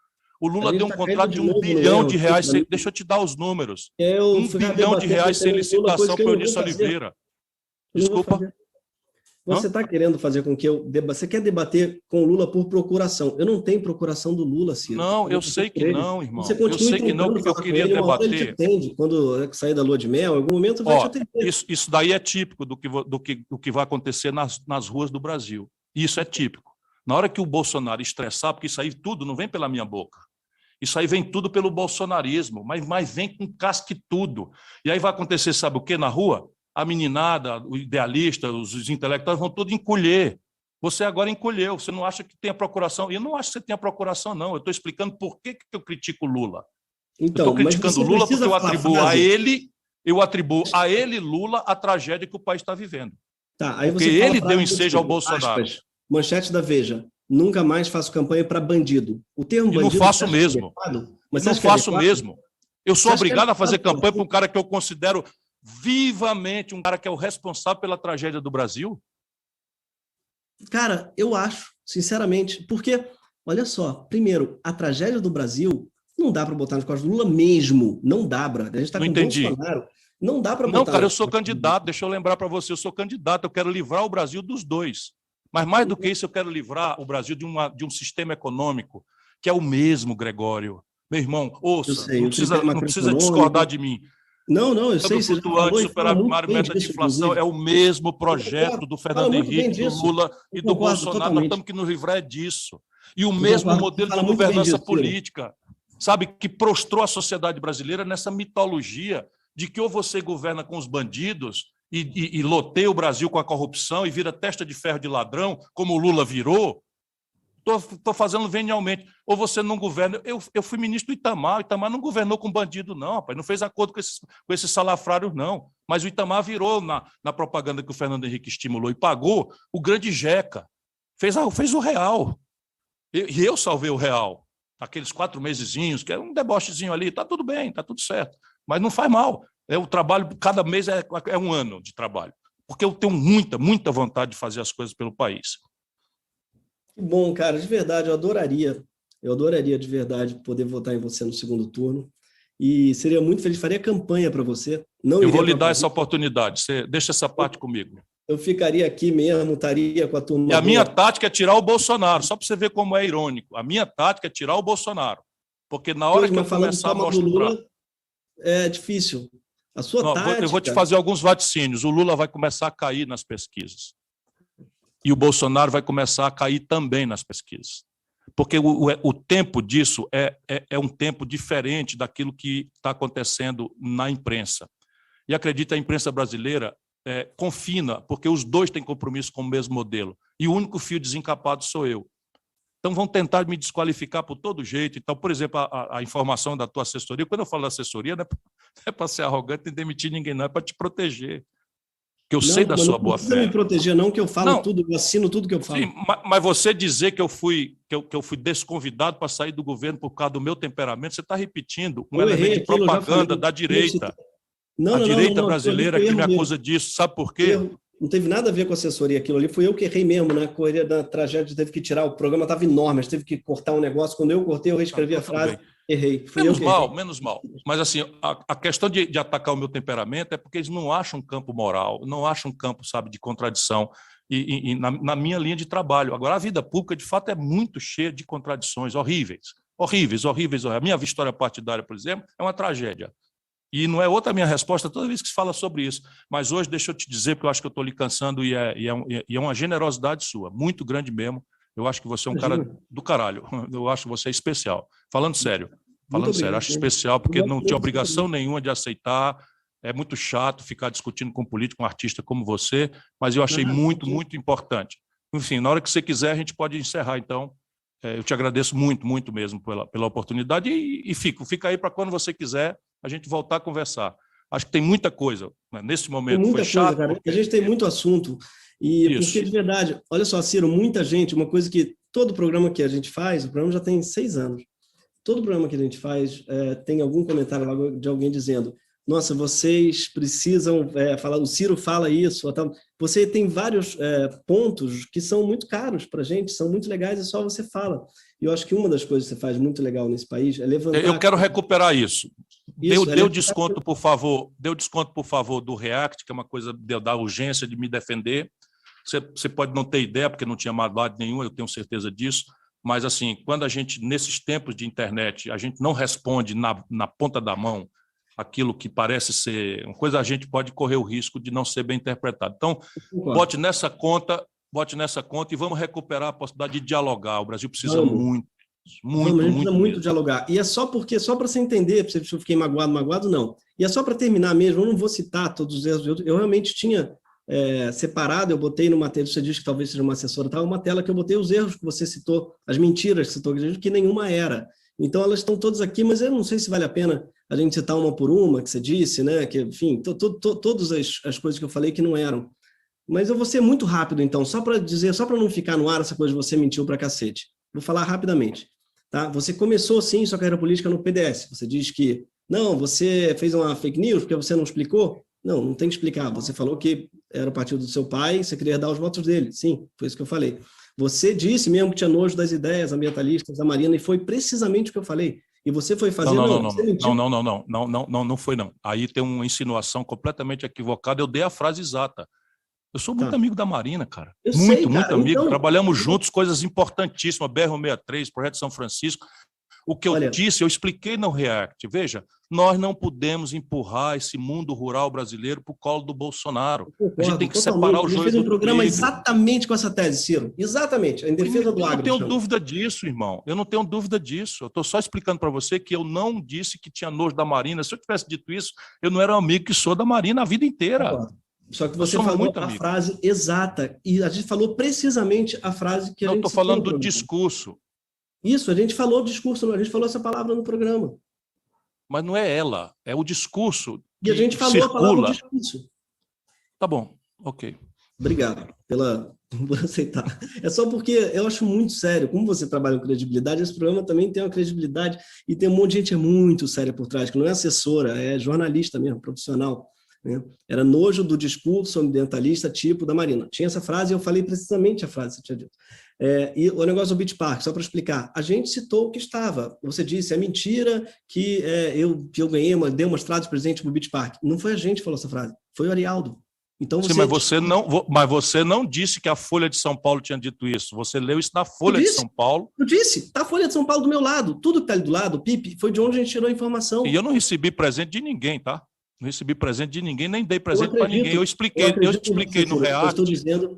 O Lula deu um contrato de R$1 bilhão. Deixa eu te dar os números. R$1 bilhão sem licitação para o Eunício Oliveira. Desculpa. Você está querendo fazer com que eu você quer debater com o Lula por procuração. Eu não tenho procuração do Lula, Ciro. Não, eu sei que não, irmão. Eu sei que não, porque eu queria debater. Ele te atende, quando sair da lua de mel, em algum momento vai te atender. Isso daí é típico do que vai acontecer nas ruas do Brasil. Isso é típico. Na hora que o Bolsonaro estressar, porque isso aí tudo não vem pela minha boca. Isso aí vem tudo pelo bolsonarismo, mas vem com casque tudo. E aí vai acontecer, sabe o que na rua? A meninada, o idealista, os intelectuais vão todos encolher. Você agora encolheu, você não acha que tem a procuração. E eu não acho que você tem a procuração, não. Eu estou explicando por que eu critico o Lula. Então, eu estou criticando o Lula porque eu atribuo a ele, Lula, a tragédia que o país está vivendo. Tá, aí porque ele deu ensejo ao Bolsonaro. Manchete da Veja: nunca mais faço campanha para bandido. O termo bandido... Não faço mesmo. Não faço mesmo. Eu sou obrigado a fazer campanha para um cara que eu considero vivamente um cara que é o responsável pela tragédia do Brasil? Cara, eu acho, sinceramente, porque, olha só, primeiro, a tragédia do Brasil não dá para botar nas costas do Lula mesmo, não dá, a gente está com o Bolsonaro, não dá para botar... Não, cara, eu sou candidato, deixa eu lembrar para você, eu sou candidato, eu quero livrar o Brasil dos dois, mas mais do que isso, eu quero livrar o Brasil de um sistema econômico que é o mesmo, Gregório. Meu irmão, ouça, não precisa discordar de mim. Não, eu sei. Flutuante, superávit, meta de inflação, é o mesmo projeto do Fernando Henrique, do Lula e do Bolsonaro. Nós temos que nos livrar disso. E o mesmo modelo de governança política, sabe, que prostrou a sociedade brasileira nessa mitologia de que ou você governa com os bandidos e loteia o Brasil com a corrupção e vira testa de ferro de ladrão, como o Lula virou. Estou fazendo venialmente. Ou você não governa. Eu fui ministro do Itamar. O Itamar não governou com bandido, não, rapaz. Não fez acordo com esses salafrários, não. Mas o Itamar virou, na propaganda que o Fernando Henrique estimulou e pagou, o grande Jeca. Fez o real. E eu salvei o real. Aqueles 4 mesezinhos, que é um debochezinho ali. Está tudo bem, está tudo certo. Mas não faz mal. O trabalho, cada mês é um ano de trabalho. Porque eu tenho muita vontade de fazer as coisas pelo país. Que bom, cara, de verdade, eu adoraria de verdade poder votar em você no segundo turno e seria muito feliz, faria campanha para você. Eu vou lhe dar essa oportunidade, você deixa essa parte comigo. Eu ficaria aqui mesmo, estaria com a turma... E a minha tática é tirar o Bolsonaro, só para você ver como é irônico. A minha tática é tirar o Bolsonaro, porque na hora que eu começar a mostrar... Lula, é difícil. A sua tática... Eu vou te fazer alguns vaticínios. O Lula vai começar a cair nas pesquisas. E o Bolsonaro vai começar a cair também nas pesquisas. Porque o tempo disso é um tempo diferente daquilo que está acontecendo na imprensa. E acredita, a imprensa brasileira confina, porque os dois têm compromisso com o mesmo modelo. E o único fio desencapado sou eu. Então vão tentar me desqualificar por todo jeito. Então, por exemplo, a informação da tua assessoria, quando eu falo da assessoria, não é para ser arrogante e demitir ninguém, não, é para te proteger. Que eu sei da sua boa fé. Não precisa me proteger, não, que eu falo tudo, eu assino tudo que eu falo. Sim, mas você dizer que eu fui desconvidado para sair do governo por causa do meu temperamento, você está repetindo um elemento de propaganda da direita. A direita brasileira que me acusa disso. Sabe por quê? Não teve nada a ver com assessoria, aquilo ali. Fui eu que errei mesmo, né? Correria da tragédia, teve que tirar, o programa estava enorme, mas teve que cortar um negócio. Quando eu cortei, eu reescrevi a frase, bem. errei. Menos mal. Mas assim, a questão de atacar o meu temperamento é porque eles não acham um campo moral, não acham um campo, sabe, de contradição e na minha linha de trabalho. Agora, a vida pública, de fato, é muito cheia de contradições horríveis. Horríveis. A minha história partidária, por exemplo, é uma tragédia. E não é outra a minha resposta toda vez que se fala sobre isso. Mas hoje, deixa eu te dizer, porque eu acho que eu estou lhe cansando e é uma generosidade sua, muito grande mesmo. Eu acho que você é um cara do caralho. Eu acho você especial. Falando sério, acho especial porque não tinha obrigação nenhuma de aceitar. É muito chato ficar discutindo com um político, um artista como você, mas eu achei muito, muito importante. Enfim, na hora que você quiser, a gente pode encerrar, então. Eu te agradeço muito, muito mesmo pela oportunidade e fica aí para quando você quiser a gente voltar a conversar. Acho que tem muita coisa, né? Nesse momento tem muita foi chato. Coisa, cara. A gente tem muito assunto. E porque, de verdade, olha só, Ciro, muita gente, uma coisa que todo programa que a gente faz, o programa já tem 6 anos, todo programa que a gente faz tem algum comentário lá de alguém dizendo: nossa, vocês precisam falar, o Ciro fala isso. Tal. Você tem vários pontos que são muito caros para a gente, são muito legais, e só você fala. E eu acho que uma das coisas que você faz muito legal nesse país é levantar... Eu quero recuperar isso. Deu desconto, por favor. Deu desconto, por favor, do React, que é uma coisa da urgência de me defender. Você pode não ter ideia, porque não tinha maldade nenhuma, eu tenho certeza disso. Mas, assim, quando a gente, nesses tempos de internet, a gente não responde na ponta da mão aquilo que parece ser uma coisa, a gente pode correr o risco de não ser bem interpretado. Então, bote nessa conta e vamos recuperar a possibilidade de dialogar. O Brasil precisa muito dialogar. E é só para você entender, se eu fiquei magoado, não. E é só para terminar mesmo, eu não vou citar todos os erros. Eu realmente tinha separado, eu botei numa tela, você disse que talvez seja uma assessora, tá? Uma tela que eu botei os erros que você citou, as mentiras que você citou, que nenhuma era. Então, elas estão todas aqui, mas eu não sei se vale a pena a gente citar uma por uma, que você disse, né? Que, enfim, todas as coisas que eu falei que não eram. Mas eu vou ser muito rápido, então, só para não ficar no ar essa coisa de você mentiu para cacete. Vou falar rapidamente. Tá? Você começou, sim, sua carreira política no PDS. Você diz que, não, você fez uma fake news porque você não explicou. Não tem que explicar. Você falou que era o partido do seu pai, você queria dar os votos dele. Sim, foi isso que eu falei. Você disse mesmo que tinha nojo das ideias ambientalistas da Marina, e foi precisamente o que eu falei. E você foi fazer... Não foi não. Aí tem uma insinuação completamente equivocada. Eu dei a frase exata. Eu sou muito amigo da Marina, cara. Muito amigo. Então, trabalhamos juntos, coisas importantíssimas, BR-163, Projeto São Francisco. O que eu disse, eu expliquei no React. Veja, nós não podemos empurrar esse mundo rural brasileiro para o colo do Bolsonaro. A gente tem que separar o joio do trigo. A gente fez um programa exatamente com essa tese, Ciro. Exatamente, em defesa do agro. Eu não tenho dúvida disso, irmão. Eu não tenho dúvida disso. Eu estou só explicando para você que eu não disse que tinha nojo da Marina. Se eu tivesse dito isso, eu não era um amigo que sou da Marina a vida inteira. Só que você falou a frase exata, e a gente falou precisamente a frase que a gente... Não, estou falando do discurso. Isso, a gente falou o discurso, a gente falou essa palavra no programa. Mas não é ela, é o discurso que e a gente falou circula. A palavra discurso. Tá bom, ok. Obrigado por aceitar. É só porque eu acho muito sério, como você trabalha com credibilidade, esse programa também tem uma credibilidade e tem um monte de gente muito séria por trás, que não é assessora, é jornalista mesmo, profissional. Né? Era nojo do discurso ambientalista tipo da Marina. Tinha essa frase e eu falei precisamente a frase que você tinha dito. E o negócio do Beach Park, só para explicar, a gente citou o que estava. Você disse, é mentira que eu dei umas frases presentes para o Beach Park. Não foi a gente que falou essa frase, foi o Arialdo. Então, sim, mas você não disse que a Folha de São Paulo tinha dito isso. Você leu isso na Folha de São Paulo. Eu disse, está a Folha de São Paulo do meu lado. Tudo que está ali do lado, Pipe, foi de onde a gente tirou a informação. E eu não recebi presente de ninguém, tá? Não recebi presente de ninguém, nem dei presente para ninguém. Eu expliquei no React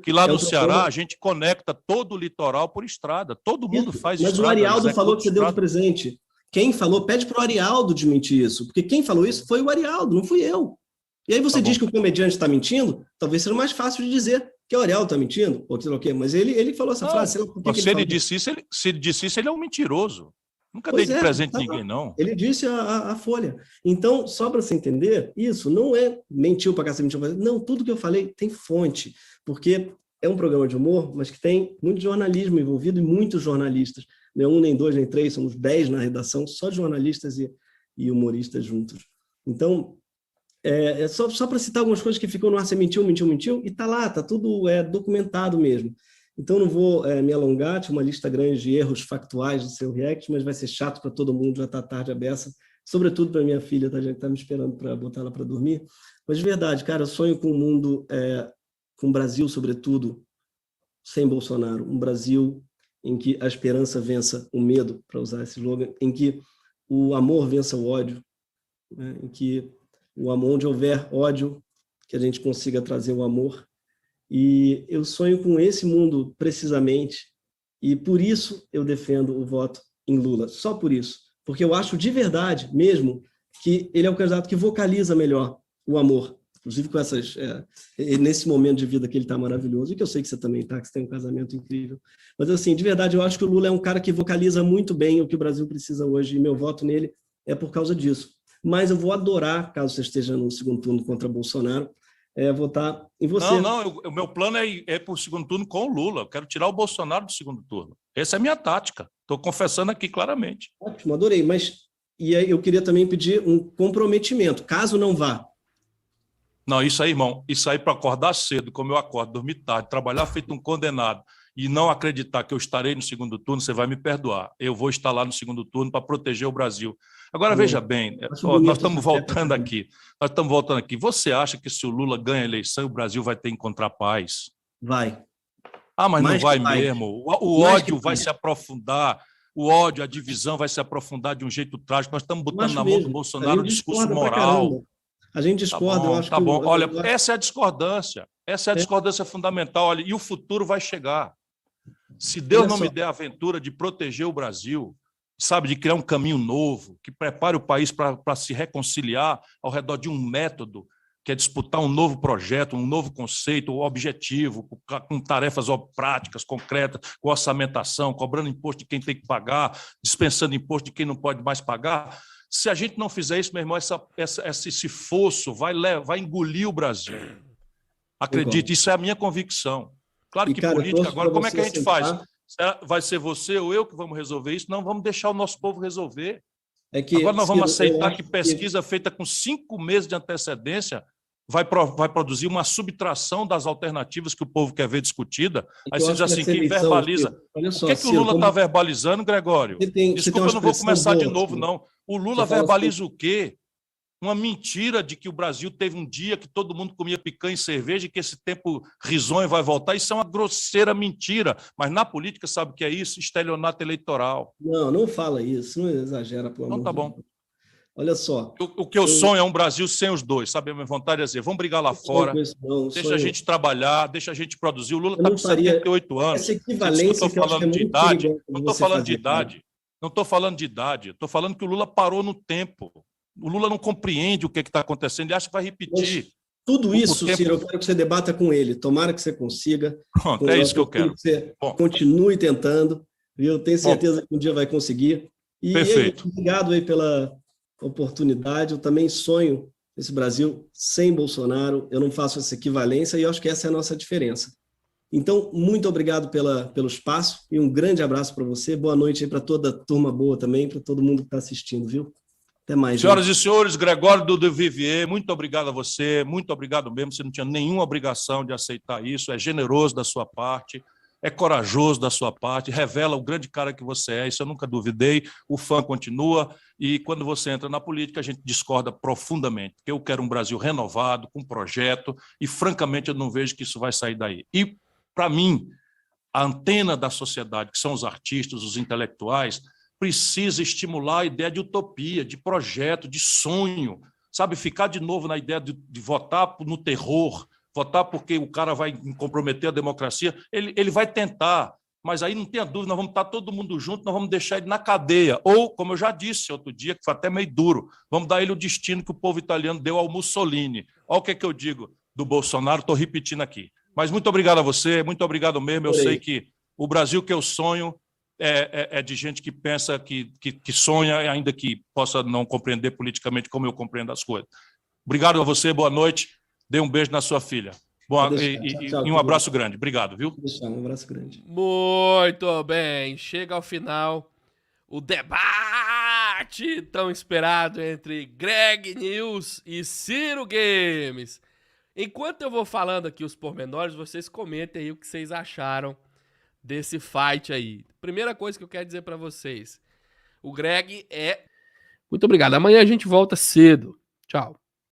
que lá no Ceará a gente conecta todo o litoral por estrada. Todo mundo faz estrada. Mas o Arialdo falou que você deu de presente. Quem falou, pede para o Arialdo desmentir isso. Porque quem falou isso foi o Arialdo, não fui eu. E aí você diz que o comediante está mentindo, talvez seja mais fácil de dizer que o Arialdo está mentindo, ou sei lá o quê. Mas ele falou essa frase. Se ele disse isso, ele é um mentiroso. Nunca dei de presente ninguém, não. Ele disse a Folha. Então, só para você entender, isso não é mentiu para cá, mentiu para cá. Não, tudo que eu falei tem fonte, porque é um programa de humor, mas que tem muito jornalismo envolvido e muitos jornalistas. Não é um, nem dois, nem três, somos 10 na redação, só jornalistas e humoristas juntos. Então, Só para citar algumas coisas que ficou no ar, você mentiu, e está lá, está tudo documentado mesmo. Então, não vou me alongar, tinha uma lista grande de erros factuais do seu react, mas vai ser chato para todo mundo, já está tarde a beça, sobretudo para minha filha, tá, já está me esperando para botar ela para dormir. Mas, de verdade, cara, eu sonho com um mundo, com o Brasil, sobretudo, sem Bolsonaro, um Brasil em que a esperança vença o medo, para usar esse slogan, em que o amor vença o ódio, né? Em que onde houver ódio, que a gente consiga trazer o amor. E eu sonho com esse mundo precisamente, e por isso eu defendo o voto em Lula, só por isso, porque eu acho de verdade mesmo que ele é o candidato que vocaliza melhor o amor, inclusive com nesse momento de vida que ele está maravilhoso, e que eu sei que você também está, que você tem um casamento incrível. Mas assim, de verdade, eu acho que o Lula é um cara que vocaliza muito bem o que o Brasil precisa hoje, e meu voto nele é por causa disso. Mas eu vou adorar, caso você esteja no segundo turno contra Bolsonaro, votar em você. Não, o meu plano é para o segundo turno com o Lula. Eu quero tirar o Bolsonaro do segundo turno. Essa é a minha tática. Estou confessando aqui claramente. Ótimo, adorei. E aí eu queria também pedir um comprometimento, caso não vá. Não, isso aí, irmão, isso aí para acordar cedo, como eu acordo, dormir tarde, trabalhar feito um condenado e não acreditar que eu estarei no segundo turno, você vai me perdoar. Eu vou estar lá no segundo turno para proteger o Brasil. Agora, veja bem, nós estamos voltando aqui. Você acha que se o Lula ganha a eleição, o Brasil vai ter que encontrar paz? Vai. Mas não vai mesmo. O ódio vai se aprofundar. O ódio, a divisão vai se aprofundar de um jeito trágico. Nós estamos botando na mão do Bolsonaro o discurso moral. A gente discorda, eu acho que... Tá bom, olha, essa é a discordância. Essa é a discordância fundamental. Olha, e o futuro vai chegar. Se Deus não me der a aventura de proteger o Brasil, sabe, de criar um caminho novo, que prepare o país para se reconciliar ao redor de um método, que é disputar um novo projeto, um novo conceito, um objetivo, com tarefas práticas, concretas, com orçamentação, cobrando imposto de quem tem que pagar, dispensando imposto de quem não pode mais pagar. Se a gente não fizer isso, meu irmão, esse fosso vai engolir o Brasil. Acredite, isso é a minha convicção. Claro que política agora, como é que a gente faz? Vai ser você ou eu que vamos resolver isso? Não, vamos deixar o nosso povo resolver. Agora nós vamos aceitar que pesquisa feita com 5 meses de antecedência vai produzir uma subtração das alternativas que o povo quer ver discutida. Aí você diz assim, quem verbaliza... O que o Lula está verbalizando, Gregório? Desculpa, eu não vou começar de novo, não. O Lula verbaliza o quê? Uma mentira de que o Brasil teve um dia que todo mundo comia picanha e cerveja e que esse tempo risonho vai voltar. Isso é uma grosseira mentira. Mas na política, sabe o que é isso? Estelionato eleitoral. Não fala isso. Não exagera, pelo amor de Deus. Então tá bom. Olha só. O que eu sonho é um Brasil sem os dois, sabe? A minha vontade é dizer, vamos brigar lá fora, deixa a gente trabalhar, deixa a gente produzir. O Lula está com 78 anos. Essa equivalência que eu acho que é muito perigosa. Não estou falando de idade. Não estou falando de idade. Estou falando que o Lula parou no tempo. O Lula não compreende o que está acontecendo, ele acha que vai repetir. Mas tudo isso, Ciro, eu quero que você debata com ele. Tomara que você consiga. Pronto, é isso que eu quero. Que você continue tentando. Eu tenho certeza que um dia vai conseguir. Perfeito. Obrigado aí pela oportunidade. Eu também sonho esse Brasil sem Bolsonaro. Eu não faço essa equivalência e eu acho que essa é a nossa diferença. Então, muito obrigado pelo espaço e um grande abraço para você. Boa noite aí para toda a turma boa também, para todo mundo que está assistindo, viu? Até mais. Senhoras e senhores, Gregório do Vivier, muito obrigado a você, muito obrigado mesmo. Você não tinha nenhuma obrigação de aceitar isso, é generoso da sua parte, é corajoso da sua parte, revela o grande cara que você é, isso eu nunca duvidei. O fã continua e quando você entra na política, a gente discorda profundamente, porque eu quero um Brasil renovado, com projeto, e francamente eu não vejo que isso vai sair daí. E, para mim, a antena da sociedade, que são os artistas, os intelectuais, precisa estimular a ideia de utopia, de projeto, de sonho, sabe? Ficar de novo na ideia de votar no terror, votar porque o cara vai comprometer a democracia. Ele vai tentar, mas aí não tenha dúvida, nós vamos estar todo mundo junto, nós vamos deixar ele na cadeia. Ou, como eu já disse outro dia, que foi até meio duro, vamos dar ele o destino que o povo italiano deu ao Mussolini. Olha o que é que eu digo do Bolsonaro, estou repetindo aqui. Mas muito obrigado a você, muito obrigado mesmo. Eu sei que o Brasil que eu sonho é de gente que pensa, que sonha, ainda que possa não compreender politicamente como eu compreendo as coisas. Obrigado a você, boa noite. Dê um beijo na sua filha. E um abraço grande. Obrigado, viu? Um abraço grande. Muito bem. Chega ao final o debate embate tão esperado entre Greg News e Ciro Games. Enquanto eu vou falando aqui os pormenores, vocês comentem aí o que vocês acharam desse fight aí. Primeira coisa que eu quero dizer pra vocês, o Greg é... Muito obrigado, amanhã a gente volta cedo. Tchau.